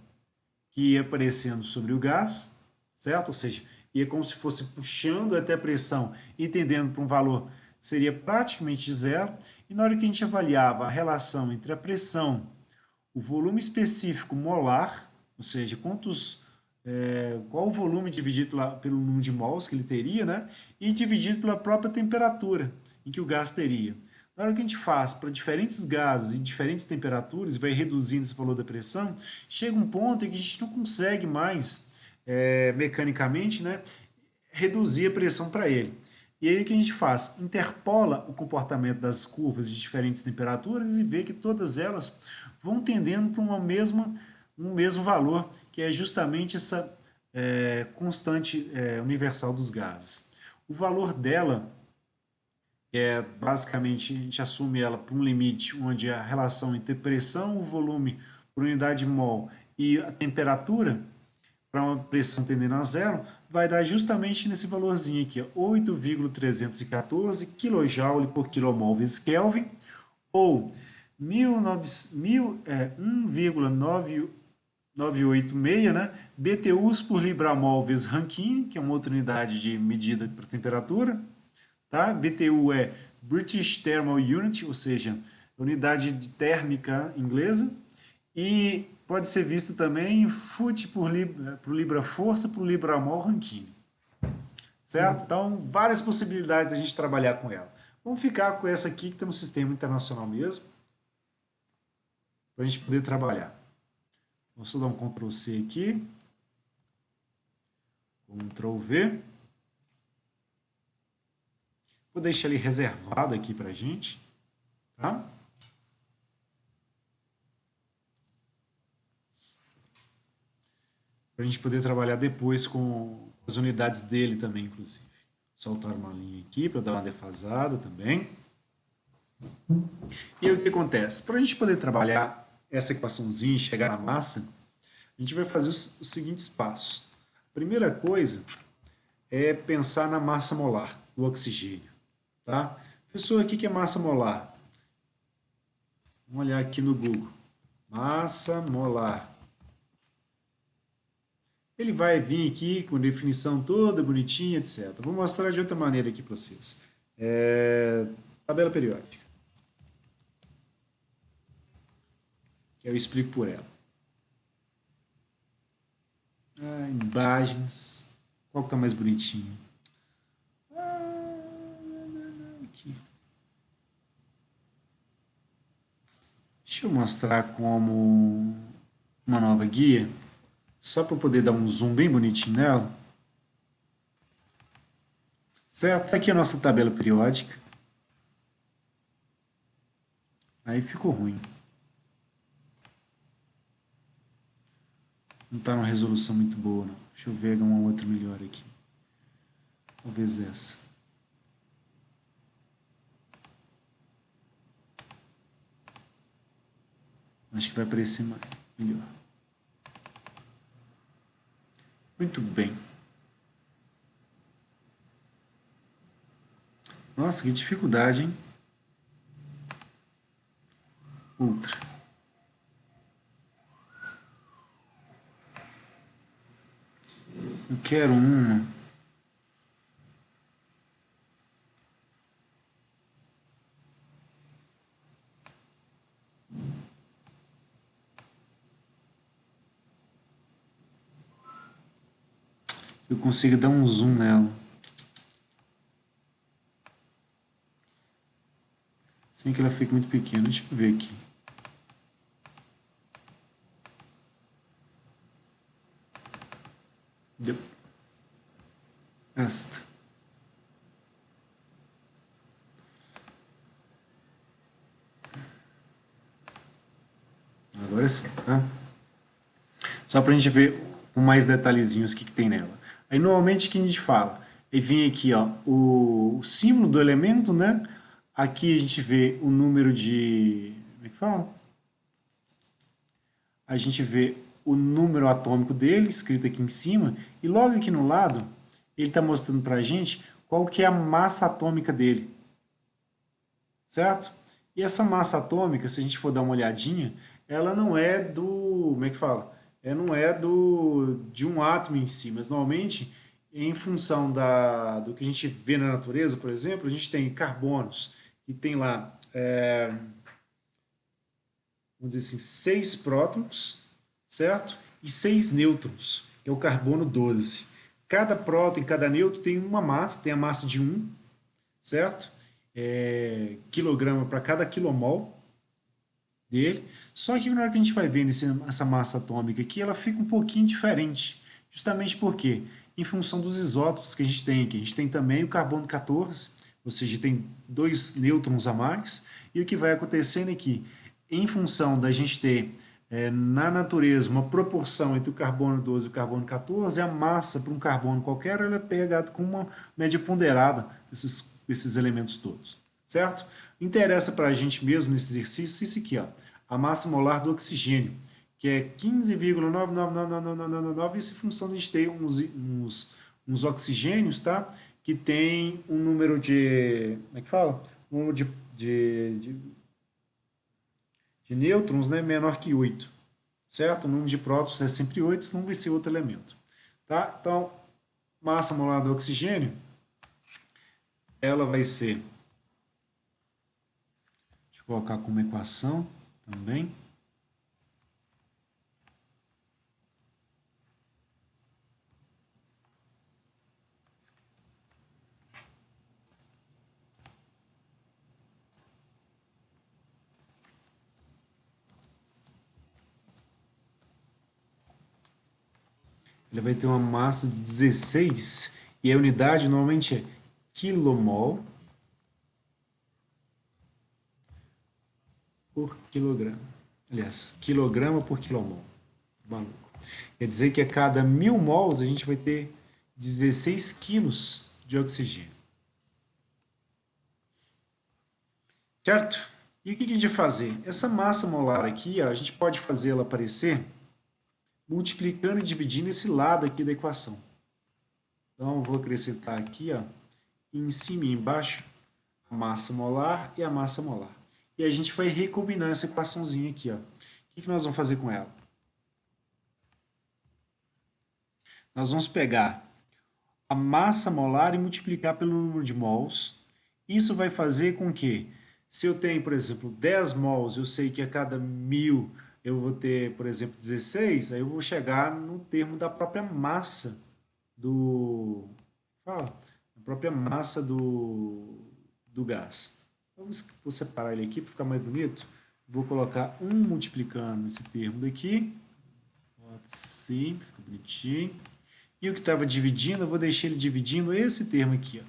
[SPEAKER 1] que ia aparecendo sobre o gás, certo? Ou seja, ia como se fosse puxando até a pressão e tendendo para um valor que seria praticamente zero. E na hora que a gente avaliava a relação entre a pressão, o volume específico molar, ou seja, qual o volume dividido pelo número de mols que ele teria, né? E dividido pela própria temperatura em que o gás teria. Na hora que a gente faz para diferentes gases e diferentes temperaturas, vai reduzindo esse valor da pressão, chega um ponto em que a gente não consegue mais, mecanicamente, né, reduzir a pressão para ele. E aí o que a gente faz? Interpola o comportamento das curvas de diferentes temperaturas e vê que todas elas vão tendendo para um mesmo valor, que é justamente essa constante universal dos gases. O valor dela basicamente, a gente assume ela para um limite onde a relação entre pressão, o volume por unidade mol e a temperatura para uma pressão tendendo a zero, vai dar justamente nesse valorzinho aqui, 8,314 kJ por kmol vezes Kelvin, ou 1,986, né, BTUs por Libra-mol vezes Rankine, que é uma outra unidade de medida para temperatura. Tá? BTU é British Thermal Unit, ou seja, unidade térmica inglesa. E pode ser visto também Foot por Libra-força por Libra-mol Rankine. Certo? Então, várias possibilidades de a gente trabalhar com ela. Vamos ficar com essa aqui, que tem um sistema internacional mesmo, para a gente poder trabalhar. Vou só dar um Ctrl C aqui. Ctrl V. Vou deixar ele reservado aqui para a gente. Tá? Para a gente poder trabalhar depois com as unidades dele também, inclusive. Soltar uma linha aqui para dar uma defasada também. E aí o que acontece? Para a gente poder trabalhar essa equaçãozinha e chegar na massa, a gente vai fazer os seguintes passos. A primeira coisa é pensar na massa molar do oxigênio. Tá? Professor, o que é massa molar? Vamos olhar aqui no Google. Massa molar. Ele vai vir aqui com definição toda bonitinha, etc. Vou mostrar de outra maneira aqui para vocês. Tabela periódica. Que eu explico por ela. Imagens. Qual que está mais bonitinho? Aqui. Deixa eu mostrar como uma nova guia. Só para poder dar um zoom bem bonitinho nela. Certo? Aqui é a nossa tabela periódica. Aí ficou ruim. Não está numa resolução muito boa, não. Deixa eu ver uma outra melhor aqui. Talvez essa. Acho que vai aparecer melhor. Muito bem. Nossa, que dificuldade, hein? Ultra. Eu quero uma. Eu consigo dar um zoom nela. Sem que ela fique muito pequena. Deixa eu ver aqui. Deu. Esta. Agora sim, tá? Só pra gente ver com mais detalhezinhos o que tem nela. Aí normalmente o que a gente fala? Aí vem aqui, ó, o símbolo do elemento, né? Aqui a gente vê o número de... Como é que fala? A gente vê o número atômico dele, escrito aqui em cima, e logo aqui no lado, ele está mostrando para a gente qual que é a massa atômica dele. Certo? E essa massa atômica, se a gente for dar uma olhadinha, ela não é do... Como é que fala? Não é de um átomo em si, mas normalmente, em função do que a gente vê na natureza, por exemplo, a gente tem carbonos, que tem lá, vamos dizer assim, 6 prótons, certo? E 6 nêutrons, que é o carbono 12. Cada próton e cada nêutron tem uma massa, tem a massa de 1, certo? Quilograma para cada quilomol dele. Só que na hora que a gente vai vendo essa massa atômica aqui, ela fica um pouquinho diferente. Justamente porque, em função dos isótopos que a gente tem aqui, a gente tem também o carbono 14, ou seja, tem 2 nêutrons a mais, e o que vai acontecendo aqui, em função da gente ter na natureza uma proporção entre o carbono 12 e o carbono 14, a massa para um carbono qualquer ela é pegada com uma média ponderada desses elementos todos, certo? Interessa para a gente mesmo nesse exercício isso aqui, ó, a massa molar do oxigênio, que é 15,99999, isso em função de a gente ter uns oxigênios, tá? Que tem um número de, como é que fala? Um número de nêutrons, né, menor que 8, certo? O número de prótons é sempre 8, senão vai ser outro elemento, tá? Então, massa molar do oxigênio, ela vai ser, deixa eu colocar como equação também, ele vai ter uma massa de 16 e a unidade normalmente é quilomol por quilograma. Aliás, quilograma por quilomol. Maluco. Quer dizer que a cada 1000 mols a gente vai ter 16 quilos de oxigênio. Certo? E o que a gente vai fazer? Essa massa molar aqui, ó, a gente pode fazer ela aparecer multiplicando e dividindo esse lado aqui da equação. Então, eu vou acrescentar aqui, ó, em cima e embaixo, a massa molar e a massa molar. E a gente vai recombinar essa equaçãozinha aqui, ó. O que nós vamos fazer com ela? Nós vamos pegar a massa molar e multiplicar pelo número de mols. Isso vai fazer com que, se eu tenho, por exemplo, 10 mols, eu sei que a cada 1000 eu vou ter, por exemplo, 16, aí eu vou chegar no termo da própria massa a própria massa do gás. Então, vou separar ele aqui para ficar mais bonito. Vou colocar 1 multiplicando esse termo daqui. Bota assim, fica bonitinho. E o que estava dividindo, eu vou deixar ele dividindo esse termo aqui, ó.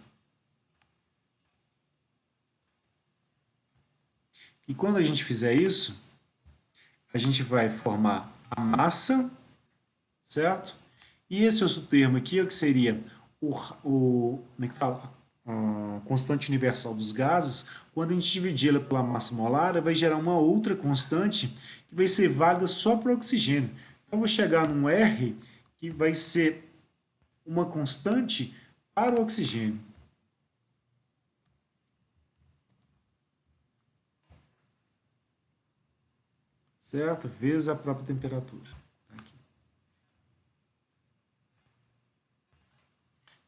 [SPEAKER 1] E quando a gente fizer isso, a gente vai formar a massa, certo? E esse outro termo aqui, o que seria como é que fala? A constante universal dos gases, quando a gente dividir ela pela massa molar, vai gerar uma outra constante que vai ser válida só para o oxigênio. Então, eu vou chegar num R que vai ser uma constante para o oxigênio. Certo? Vezes a própria temperatura. Aqui.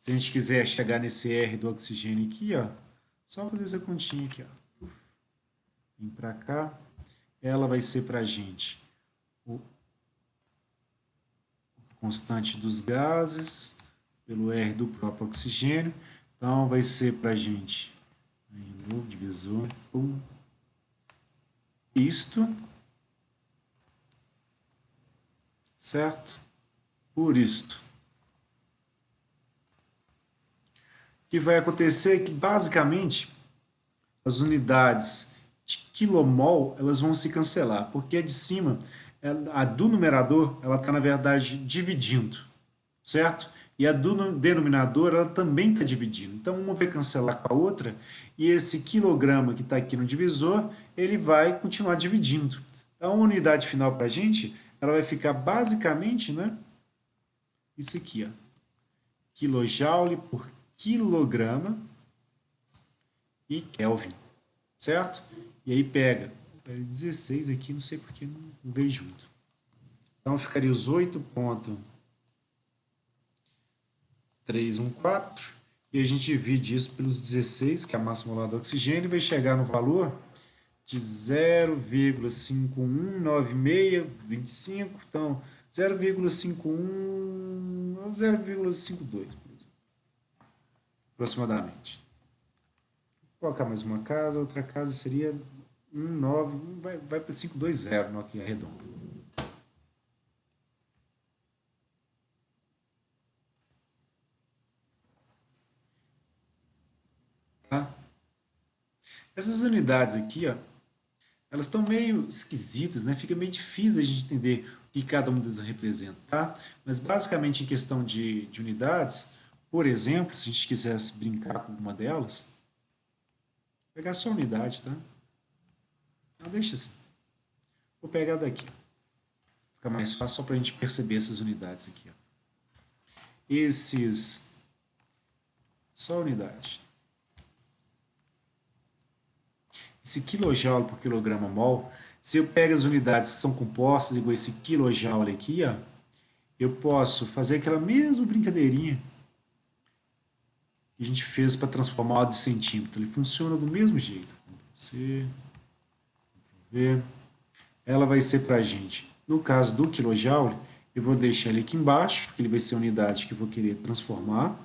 [SPEAKER 1] Se a gente quiser chegar nesse R do oxigênio aqui, ó, só fazer essa continha aqui, ó. Vem para cá. Ela vai ser para a gente o constante dos gases pelo R do próprio oxigênio. Então, vai ser para a gente, de novo, divisor, isto, certo? Por isto. O que vai acontecer é que, basicamente, as unidades de quilomol, elas vão se cancelar, porque a de cima, a do numerador, ela está, na verdade, dividindo, certo? E a do denominador, ela também está dividindo. Então, uma vai cancelar com a outra, e esse quilograma que está aqui no divisor, ele vai continuar dividindo. Então, a unidade final para a gente, ela vai ficar basicamente, né? Isso aqui, ó. Kilojoule por quilograma e Kelvin, certo? E aí pega 16 aqui, não sei porque não veio junto. Então, ficaria os 8,314, e a gente divide isso pelos 16, que é a massa molar do oxigênio, e vai chegar no valor de 0,519625, então 0,52, por exemplo, aproximadamente. Vou colocar mais uma casa, outra casa seria 19, vai para 520, não, aqui arredondo. Tá? Essas unidades aqui, ó, elas estão meio esquisitas, né? Fica meio difícil a gente entender o que cada uma delas representa, tá? Mas basicamente em questão de unidades, por exemplo, se a gente quisesse brincar com uma delas, vou pegar só a unidade, tá? Não, deixa assim. Vou pegar daqui. Fica mais fácil só para a gente perceber essas unidades aqui. Ó. Esses... Só unidade. Esse quilojoule por quilograma mol, se eu pego as unidades que são compostas, igual esse quilojoule aqui, ó, eu posso fazer aquela mesma brincadeirinha que a gente fez para transformar o de centímetro. Ele funciona do mesmo jeito. Você ver. Ela vai ser para a gente, no caso do quilojoule, eu vou deixar ele aqui embaixo, porque ele vai ser a unidade que eu vou querer transformar.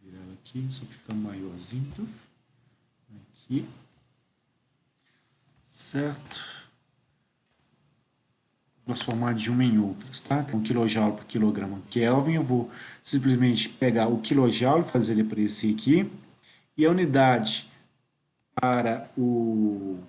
[SPEAKER 1] Virar ela aqui, só que fica maiorzinho. Aqui. Certo? Transformar de uma em outras, tá? Então, quilojoule por quilograma Kelvin, eu vou simplesmente pegar o quilojoule, fazer ele aparecer aqui, e a unidade para o...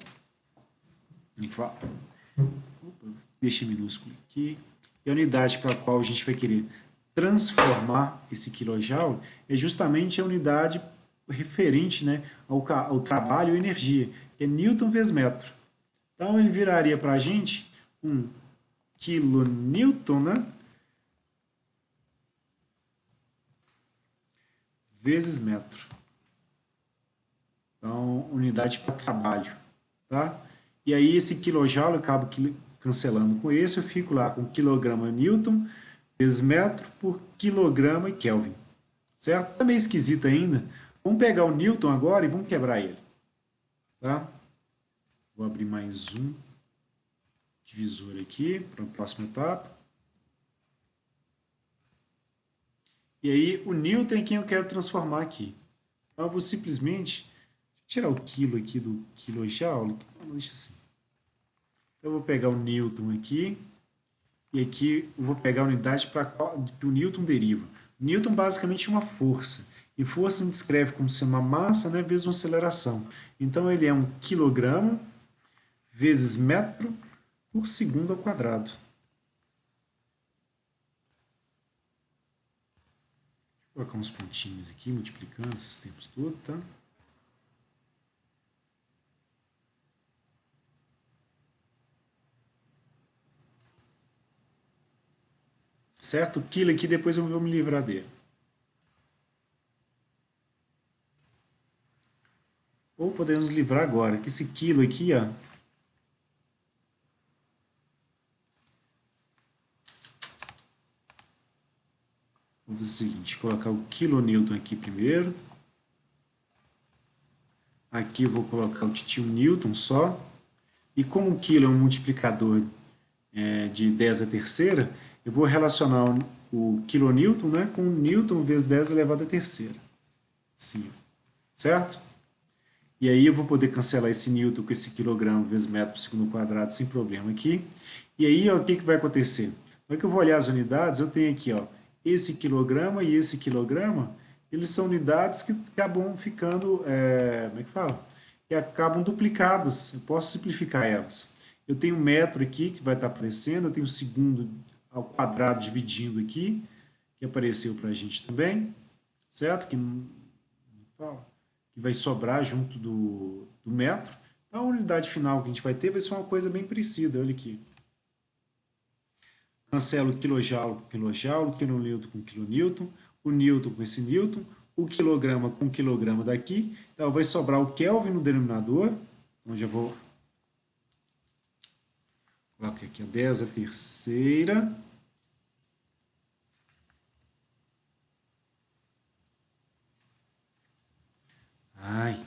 [SPEAKER 1] Deixa minúsculo aqui. E a unidade para a qual a gente vai querer transformar esse quilojoule é justamente a unidade referente, né, ao trabalho e energia, que é Newton vezes metro. Então, ele viraria para a gente um quilonewton, né, vezes metro. Então, unidade para trabalho, tá? E aí esse quilojoule eu acabo cancelando com esse, eu fico lá com quilograma newton vezes metro por quilograma Kelvin, certo? Tá meio esquisito ainda. Vamos pegar o newton agora e vamos quebrar ele, tá? Vou abrir mais um divisor aqui para a próxima etapa. E aí o newton é quem eu quero transformar aqui. Então eu vou simplesmente tirar o quilo aqui do quilojoule. Não, deixa assim. Então eu vou pegar o newton aqui. E aqui eu vou pegar a unidade para qual que o newton deriva. Newton basicamente é uma força. E força se descreve como sendo uma massa, né, vezes uma aceleração. Então ele é um quilograma vezes metro por segundo ao quadrado. Vou colocar uns pontinhos aqui, multiplicando esses tempos todos, tá? Certo? O quilo aqui depois eu vou me livrar dele. Ou podemos livrar agora, que esse quilo aqui, ó, vou fazer o seguinte, colocar o quilonewton aqui primeiro. Aqui eu vou colocar o titio newton só. E como o quilo é um multiplicador de 10 à terceira, eu vou relacionar o quilonewton, né, com newton vezes 10 elevado à terceira. Sim. Certo? E aí eu vou poder cancelar esse newton com esse quilograma vezes metro por segundo quadrado sem problema aqui. E aí, ó, o que vai acontecer? Na hora que eu vou olhar as unidades, eu tenho aqui, ó, esse quilograma e esse quilograma, eles são unidades que acabam ficando, como é que fala? Que acabam duplicadas. Eu posso simplificar elas. Eu tenho um metro aqui que vai estar aparecendo, eu tenho o segundo ao quadrado dividindo aqui, que apareceu para a gente também, certo? Que não fala. Que vai sobrar junto do metro. Então, a unidade final que a gente vai ter vai ser uma coisa bem parecida. Olha aqui. Cancelo o quilojoule com quilojoule, o quilonewton com quilonewton, o newton com esse newton, o quilograma com o quilograma daqui. Então, vai sobrar o Kelvin no denominador. Então, já vou... Coloquei aqui a 10 à terceira. Ai.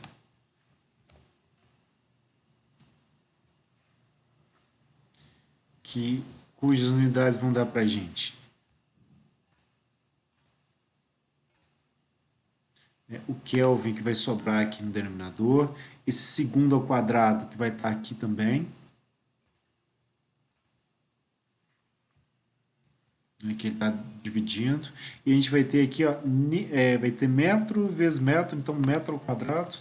[SPEAKER 1] Cujas unidades vão dar para a gente? O Kelvin que vai sobrar aqui no denominador. Esse segundo ao quadrado que vai estar aqui também. Que ele está dividindo. E a gente vai ter aqui, ó, vai ter metro vezes metro, então metro ao quadrado.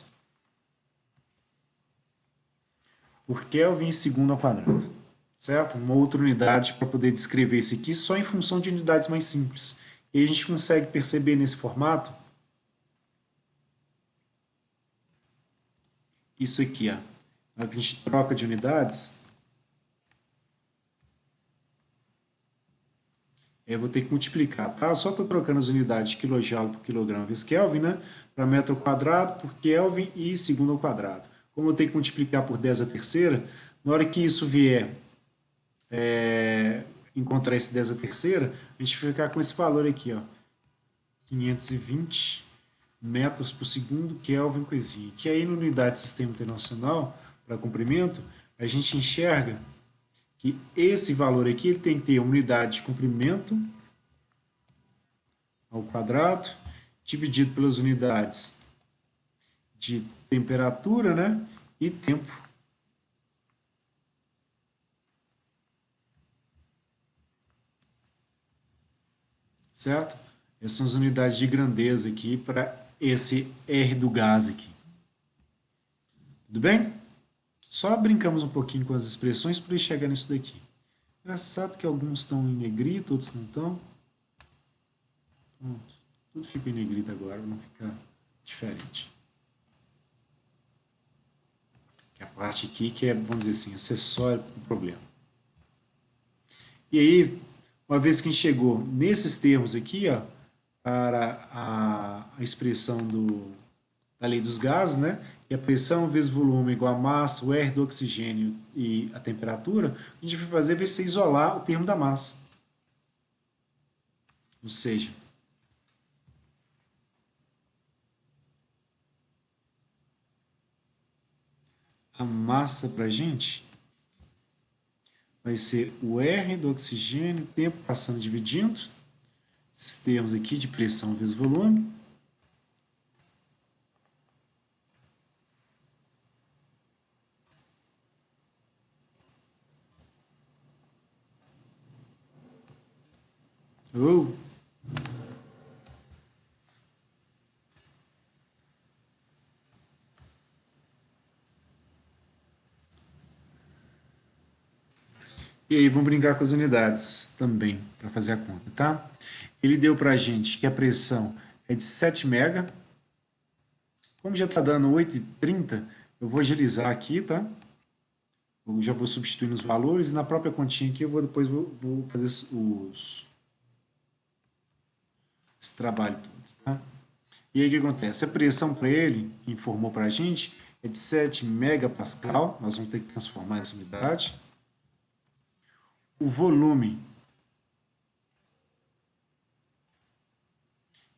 [SPEAKER 1] Por Kelvin segundo ao quadrado. Certo? Uma outra unidade para poder descrever isso aqui só em função de unidades mais simples. E a gente consegue perceber nesse formato isso aqui, ó. a gente troca de unidades, eu vou ter que multiplicar, tá? Só estou trocando as unidades de quilojoule por quilograma vezes Kelvin, né? Para metro ao quadrado por Kelvin e segundo ao quadrado. Como eu tenho que multiplicar por 10 a terceira, na hora que isso vier encontrar esse 10 a terceira, a gente vai ficar com esse valor aqui, ó, 520 metros por segundo Kelvin coisinha. Que aí na unidade de sistema internacional para comprimento, a gente enxerga que esse valor aqui ele tem que ter uma unidade de comprimento ao quadrado, dividido pelas unidades de temperatura, né, e tempo. Certo? Essas são as unidades de grandeza aqui para esse R do gás aqui. Tudo bem? Só brincamos um pouquinho com as expressões para chegar nisso daqui. Engraçado que alguns estão em negrito, outros não estão. Pronto. Tudo fica em negrito agora, não fica diferente. Que a parte aqui que é, vamos dizer assim, acessório do problema. E aí, uma vez que a gente chegou nesses termos aqui, ó, para a expressão da lei dos gases, né? E a pressão vezes volume igual a massa, o R do oxigênio e a temperatura, a gente vai fazer vai ser isolar o termo da massa. Ou seja, a massa para a gente vai ser o R do oxigênio, tempo passando dividindo, esses termos aqui de pressão vezes volume. E aí vamos brincar com as unidades também, para fazer a conta, tá? Ele deu para a gente que a pressão é de 7 mega. Como já está dando 8,30, eu vou agilizar aqui, tá? Eu já vou substituindo os valores e na própria continha aqui eu depois vou fazer esse trabalho todo, tá? E aí o que acontece? A pressão para ele, que informou para a gente, é de 7 megapascal. Nós vamos ter que transformar essa unidade. O volume,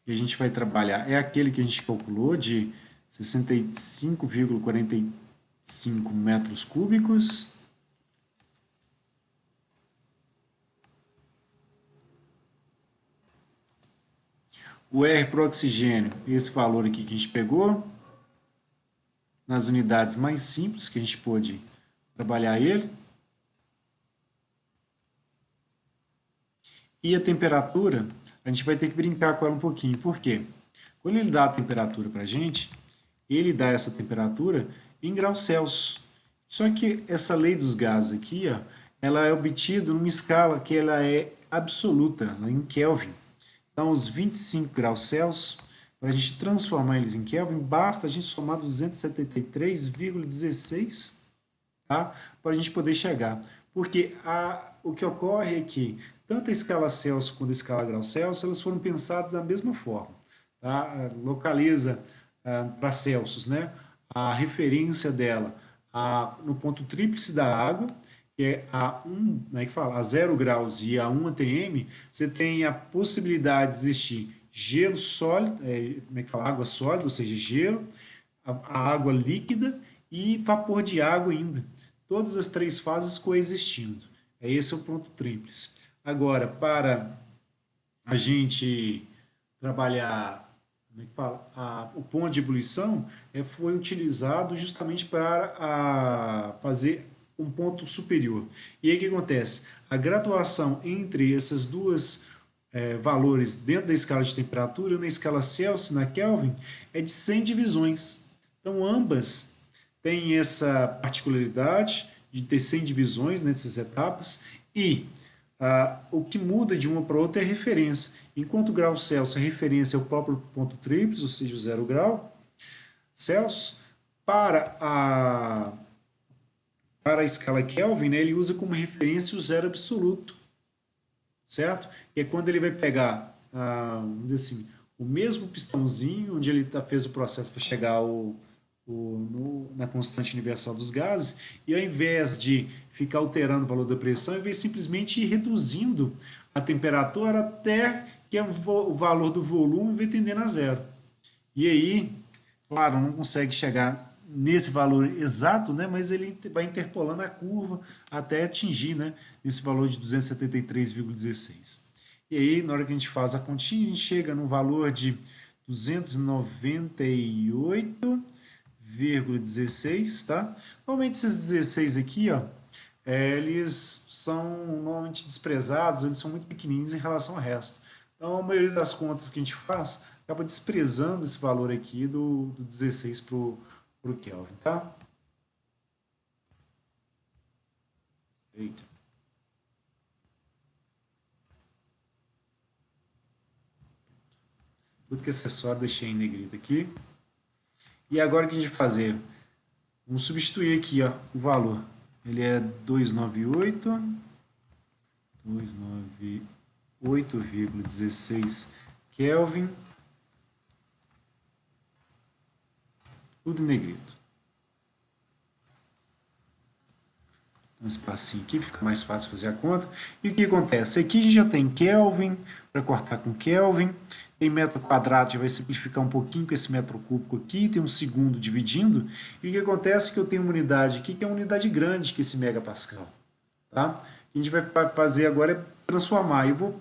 [SPEAKER 1] que a gente vai trabalhar, é aquele que a gente calculou de 65,45 metros cúbicos. O R para o oxigênio, esse valor aqui que a gente pegou, nas unidades mais simples que a gente pôde trabalhar ele. E a temperatura, a gente vai ter que brincar com ela um pouquinho. Por quê? Quando ele dá a temperatura para a gente, ele dá essa temperatura em graus Celsius. Só que essa lei dos gases aqui, ó, ela é obtida numa escala que ela é absoluta, em Kelvin. Então, os 25 graus Celsius, para a gente transformar eles em Kelvin, basta a gente somar 273,16, tá? Para a gente poder chegar. Porque o que ocorre é que tanto a escala Celsius quanto a escala grau Celsius, elas foram pensadas da mesma forma. Tá? Localiza para Celsius, né? A referência dela no ponto tríplice da água, que é como é que fala? A 0 graus e a 1 atm, você tem a possibilidade de existir gelo sólido, como é que fala? Água sólida, ou seja, gelo, a água líquida e vapor de água ainda. Todas as três fases coexistindo. Esse é o ponto tríplice. Agora, para a gente trabalhar, como é que fala? O ponto de ebulição foi utilizado justamente para fazer um ponto superior. E aí o que acontece? A graduação entre essas duas valores dentro da escala de temperatura, na escala Celsius, na Kelvin, é de 100 divisões. Então, ambas têm essa particularidade de ter 100 divisões nessas etapas e o que muda de uma para outra é a referência. Enquanto o grau Celsius, a referência é o próprio ponto tríplice, ou seja, o 0 grau Celsius, para para a escala Kelvin, né, ele usa como referência o zero absoluto, certo? E é quando ele vai pegar, vamos dizer assim, o mesmo pistãozinho, onde ele fez o processo para chegar na constante universal dos gases, e ao invés de ficar alterando o valor da pressão, ele vai simplesmente ir reduzindo a temperatura até que o valor do volume vai tendendo a zero. E aí, claro, não consegue chegar nesse valor exato, né, mas ele vai interpolando a curva até atingir, né, esse valor de 273,16. E aí, na hora que a gente faz a continha, a gente chega no valor de 298,16, tá? Normalmente esses 16 aqui, ó, eles são normalmente desprezados, eles são muito pequenininhos em relação ao resto. Então, a maioria das contas que a gente faz acaba desprezando esse valor aqui do 16 para o Kelvin, tá? Eita. Tudo que é acessório deixei em negrito aqui. E agora o que a gente vai fazer? Vamos substituir aqui, ó, o valor. Ele é 298,16 Kelvin. Tudo em negrito. Um espacinho aqui, que fica mais fácil fazer a conta. E o que acontece? Aqui a gente já tem Kelvin, para cortar com Kelvin. Tem metro quadrado, já vai simplificar um pouquinho com esse metro cúbico aqui. Tem um segundo dividindo. E o que acontece é que eu tenho uma unidade aqui, que é uma unidade grande, que é esse megapascal. Tá? O que a gente vai fazer agora é transformar. Eu vou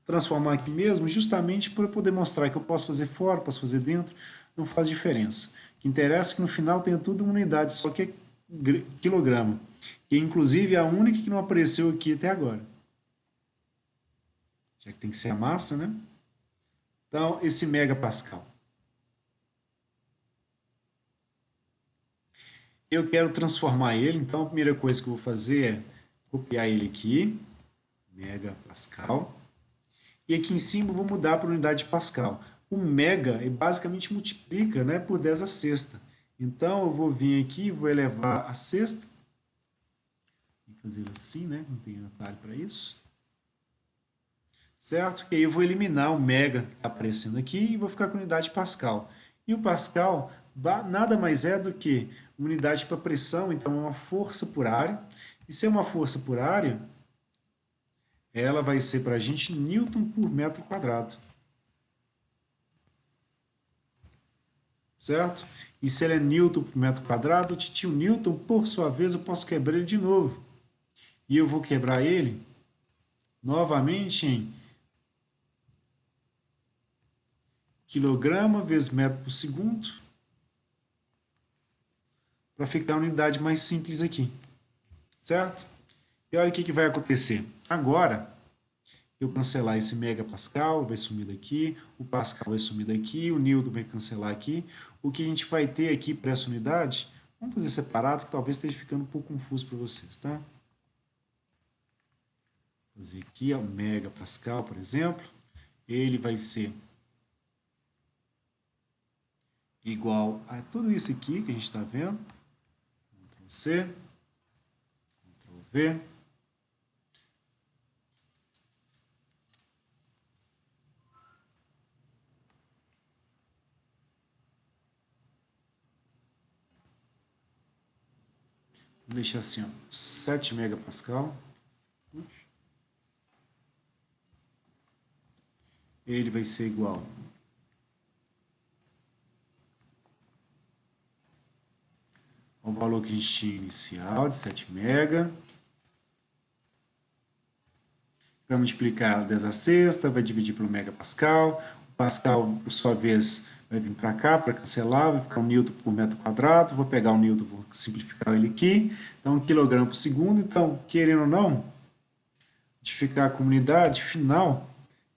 [SPEAKER 1] transformar aqui mesmo, justamente para poder mostrar que eu posso fazer fora, posso fazer dentro, não faz diferença. O que interessa é que no final tenha tudo uma unidade, só que é quilograma, que inclusive é a única que não apareceu aqui até agora. Já que tem que ser a massa, né? Então, esse megapascal. Eu quero transformar ele, então a primeira coisa que eu vou fazer é copiar ele aqui, megapascal, e aqui em cima eu vou mudar para unidade de pascal. O mega basicamente multiplica, né, por 10 a sexta. Então eu vou vir aqui, vou elevar a sexta, vou fazer assim, né, não tem atalho para isso. Certo? E aí eu vou eliminar o mega que está aparecendo aqui e vou ficar com unidade pascal. E o pascal nada mais é do que unidade para pressão, então é uma força por área. E se é uma força por área, ela vai ser para a gente Newton por metro quadrado. Certo? E se ele é Newton por metro quadrado, o tio Newton, por sua vez, eu posso quebrar ele de novo. E eu vou quebrar ele novamente em quilograma vezes metro por segundo, para ficar a unidade mais simples aqui, certo? E olha o que vai acontecer. Agora, eu cancelar esse megapascal, vai sumir daqui, o pascal vai sumir daqui, o newton vai cancelar aqui. O que a gente vai ter aqui para essa unidade, vamos fazer separado, que talvez esteja ficando um pouco confuso para vocês, tá? Vou fazer aqui o megapascal, por exemplo, ele vai ser igual a tudo isso aqui que a gente está vendo. Ctrl C, Ctrl V. Vou deixar assim, ó, 7 megapascal. Ele vai ser igual ao valor que a gente tinha inicial, de 7 mega. Vai multiplicar 10 a sexta, vai dividir pelo megapascal. O pascal, por sua vez, vai vir para cá para cancelar, vai ficar um newton por metro quadrado. Vou pegar o newton, vou simplificar ele aqui. Então, quilograma por segundo. Então, querendo ou não, a gente ficar com a unidade final,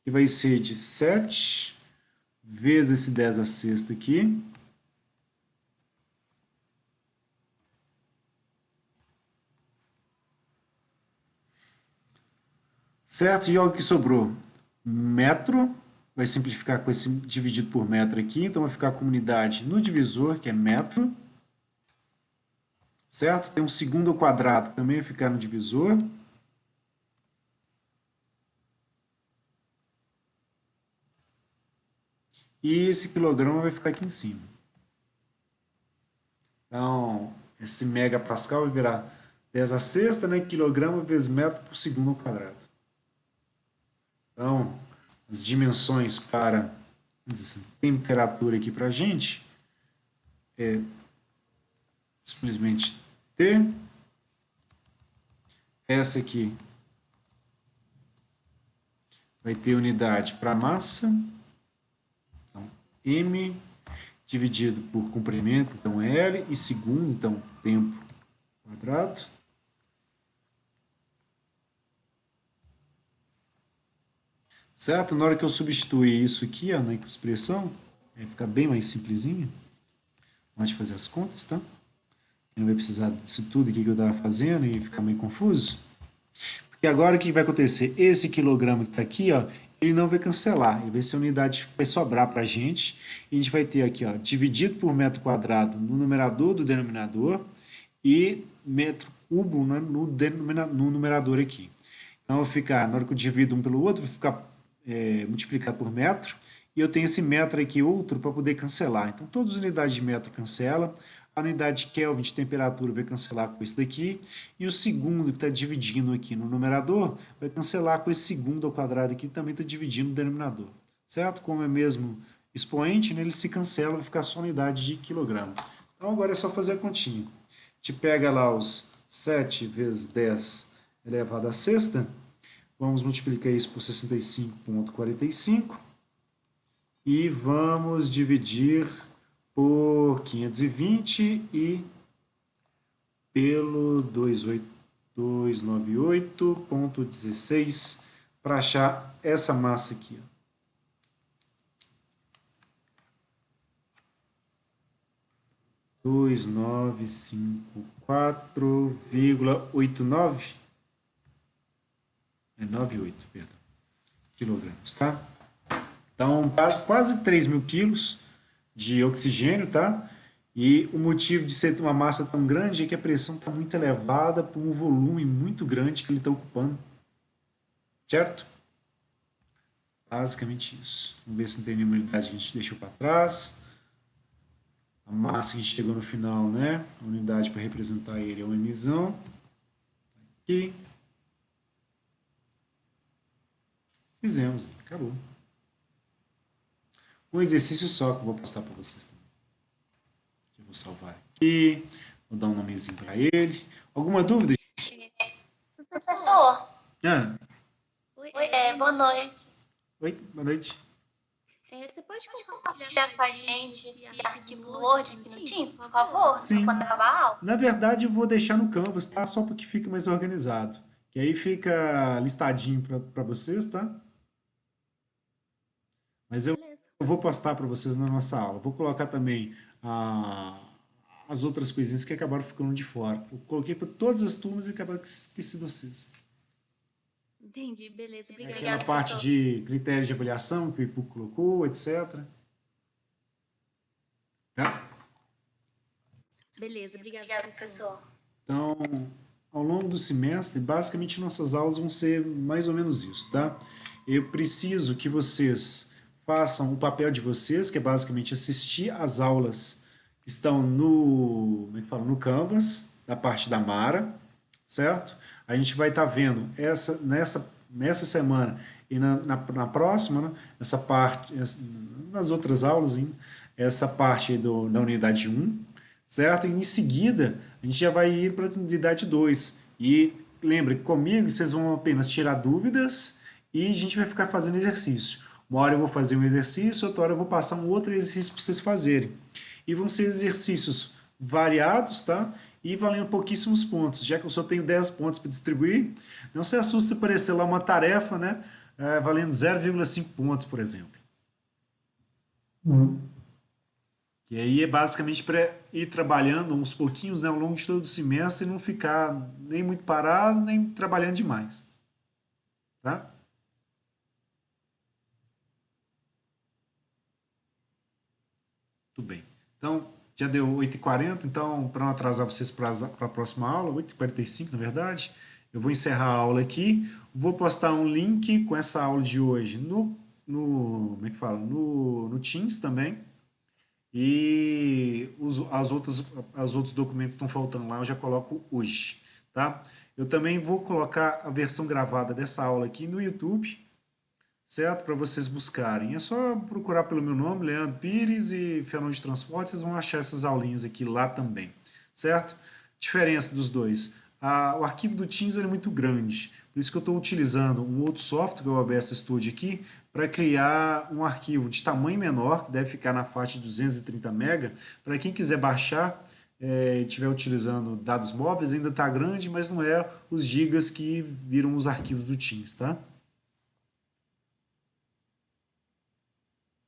[SPEAKER 1] que vai ser de 7 vezes esse 10 a sexta aqui. Certo? E olha o que sobrou. Metro, vai simplificar com esse dividido por metro aqui, então vai ficar com unidade no divisor, que é metro. certo? Tem um segundo ao quadrado, que também vai ficar no divisor. E esse quilograma vai ficar aqui em cima. Então, esse megapascal vai virar 10 a sexta, né? Quilograma vezes metro por segundo ao quadrado. Então, as dimensões para, vamos dizer assim, temperatura aqui para a gente é simplesmente T. Essa aqui vai ter unidade para massa. Então, M dividido por comprimento, então L, e segundo, então tempo quadrado. Certo? Na hora que eu substituir isso aqui, ó, na expressão, vai ficar bem mais simplesinho. Pode fazer as contas, tá? Não vai precisar disso tudo aqui que eu estava fazendo e ficar meio confuso. Porque agora o que vai acontecer? Esse quilograma que está aqui, ó, ele não vai cancelar. Ele vai ser a unidade que vai sobrar para a gente. E a gente vai ter aqui, ó, dividido por metro quadrado no numerador do denominador e metro cubo, né, no numerador aqui. Então, vai ficar, na hora que eu divido um pelo outro, vai ficar multiplicado por metro. E eu tenho esse metro aqui, outro, para poder cancelar. Então, todas as unidades de metro cancela. A unidade de Kelvin de temperatura vai cancelar com esse daqui. E o segundo, que está dividindo aqui no numerador, vai cancelar com esse segundo ao quadrado aqui, que também está dividindo no denominador. Certo? Como é mesmo expoente, né, ele se cancela, vai ficar só unidade de quilograma. Então, agora é só fazer a continha. A gente pega lá os 7 vezes 10 elevado à sexta. Vamos multiplicar isso por 65,45 e vamos dividir por 520 e pelo 298,16 para achar essa massa aqui. 2954,89. É 98, perdão, quilogramas, tá? Então, quase 3 mil quilos de oxigênio, tá? E o motivo de ser uma massa tão grande é que a pressão está muito elevada por um volume muito grande que ele está ocupando, certo? Basicamente isso. Vamos ver se não tem nenhuma unidade que a gente deixou para trás. A massa que a gente chegou no final, né? A unidade para representar ele é o mzão. Aqui. Fizemos, acabou. Um exercício só que eu vou postar para vocês também. Eu vou salvar aqui, vou dar um nomezinho para ele. Alguma dúvida?
[SPEAKER 4] Professor,
[SPEAKER 1] Ah,
[SPEAKER 4] boa noite.
[SPEAKER 1] oi, boa noite.
[SPEAKER 4] Você pode compartilhar com a gente esse arquivo Word aqui no Teams, por favor?
[SPEAKER 1] Sim.
[SPEAKER 4] Para gravar a aula?
[SPEAKER 1] Na verdade, eu vou deixar no Canvas, tá? Só porque fica mais organizado. Que aí fica listadinho para vocês, tá? Mas eu vou postar para vocês na nossa aula. Vou colocar também as outras coisinhas que acabaram ficando de fora. Eu coloquei para todas as turmas e acabaram que esqueci de vocês.
[SPEAKER 4] Entendi, beleza. Obrigada.
[SPEAKER 1] Aquela parte de critérios de avaliação que o IPUC colocou, etc. Tá?
[SPEAKER 4] Beleza, obrigada, professor.
[SPEAKER 1] Então, ao longo do semestre, basicamente nossas aulas vão ser mais ou menos isso, tá? Eu preciso que vocês façam o papel de vocês, que é basicamente assistir às aulas que estão no, como é que fala, no Canvas, da parte da Mara, certo? A gente vai estar vendo nessa semana e na próxima, né, essa parte, nas outras aulas ainda, essa parte da unidade 1, certo? E em seguida, a gente já vai ir para a unidade 2. E lembre, comigo vocês vão apenas tirar dúvidas e a gente vai ficar fazendo exercício. Uma hora eu vou fazer um exercício, outra hora eu vou passar um outro exercício para vocês fazerem. E vão ser exercícios variados, tá? E valendo pouquíssimos pontos. Já que eu só tenho 10 pontos para distribuir, não se assuste se aparecer lá uma tarefa, né? Valendo 0,5 pontos, por exemplo. E aí é basicamente para ir trabalhando uns pouquinhos, né, ao longo de todo o semestre e não ficar nem muito parado, nem trabalhando demais. Tá? Tudo bem. Então, Já deu 8h40, então, para não atrasar vocês para a próxima aula, 8h45 na verdade, eu vou encerrar a aula aqui. Vou postar um link com essa aula de hoje como é que fala? No Teams também. E as outros documentos que estão faltando lá, eu já coloco hoje, tá? Eu também vou colocar a versão gravada dessa aula aqui no YouTube, certo? Para vocês buscarem. É só procurar pelo meu nome, Leandro Pires e Fenômeno de Transporte, vocês vão achar essas aulinhas aqui lá também, certo? Diferença dos dois. O arquivo do Teams é muito grande, por isso que eu estou utilizando um outro software, que é o OBS Studio aqui, para criar um arquivo de tamanho menor, que deve ficar na faixa de 230 MB, para quem quiser baixar e estiver utilizando dados móveis, ainda está grande, mas não é os gigas que viram os arquivos do Teams, tá?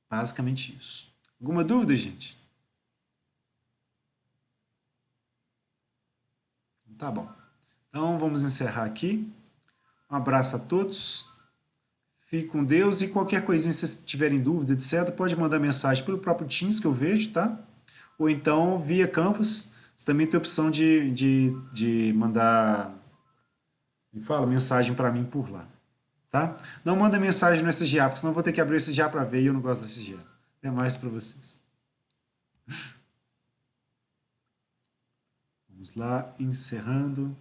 [SPEAKER 1] Basicamente isso. Alguma dúvida, gente? Tá bom. Então vamos encerrar aqui. Um abraço a todos. Fique com Deus e qualquer coisinha, se vocês tiverem dúvida, etc., pode mandar mensagem pelo próprio Teams que eu vejo, tá? Ou então via Canvas. Você também tem a opção de mandar, fala, mensagem para mim por lá, tá? Não manda mensagem no SGA, porque senão eu vou ter que abrir o SGA para ver e eu não gosto do SGA. Até mais para vocês. Vamos lá, encerrando.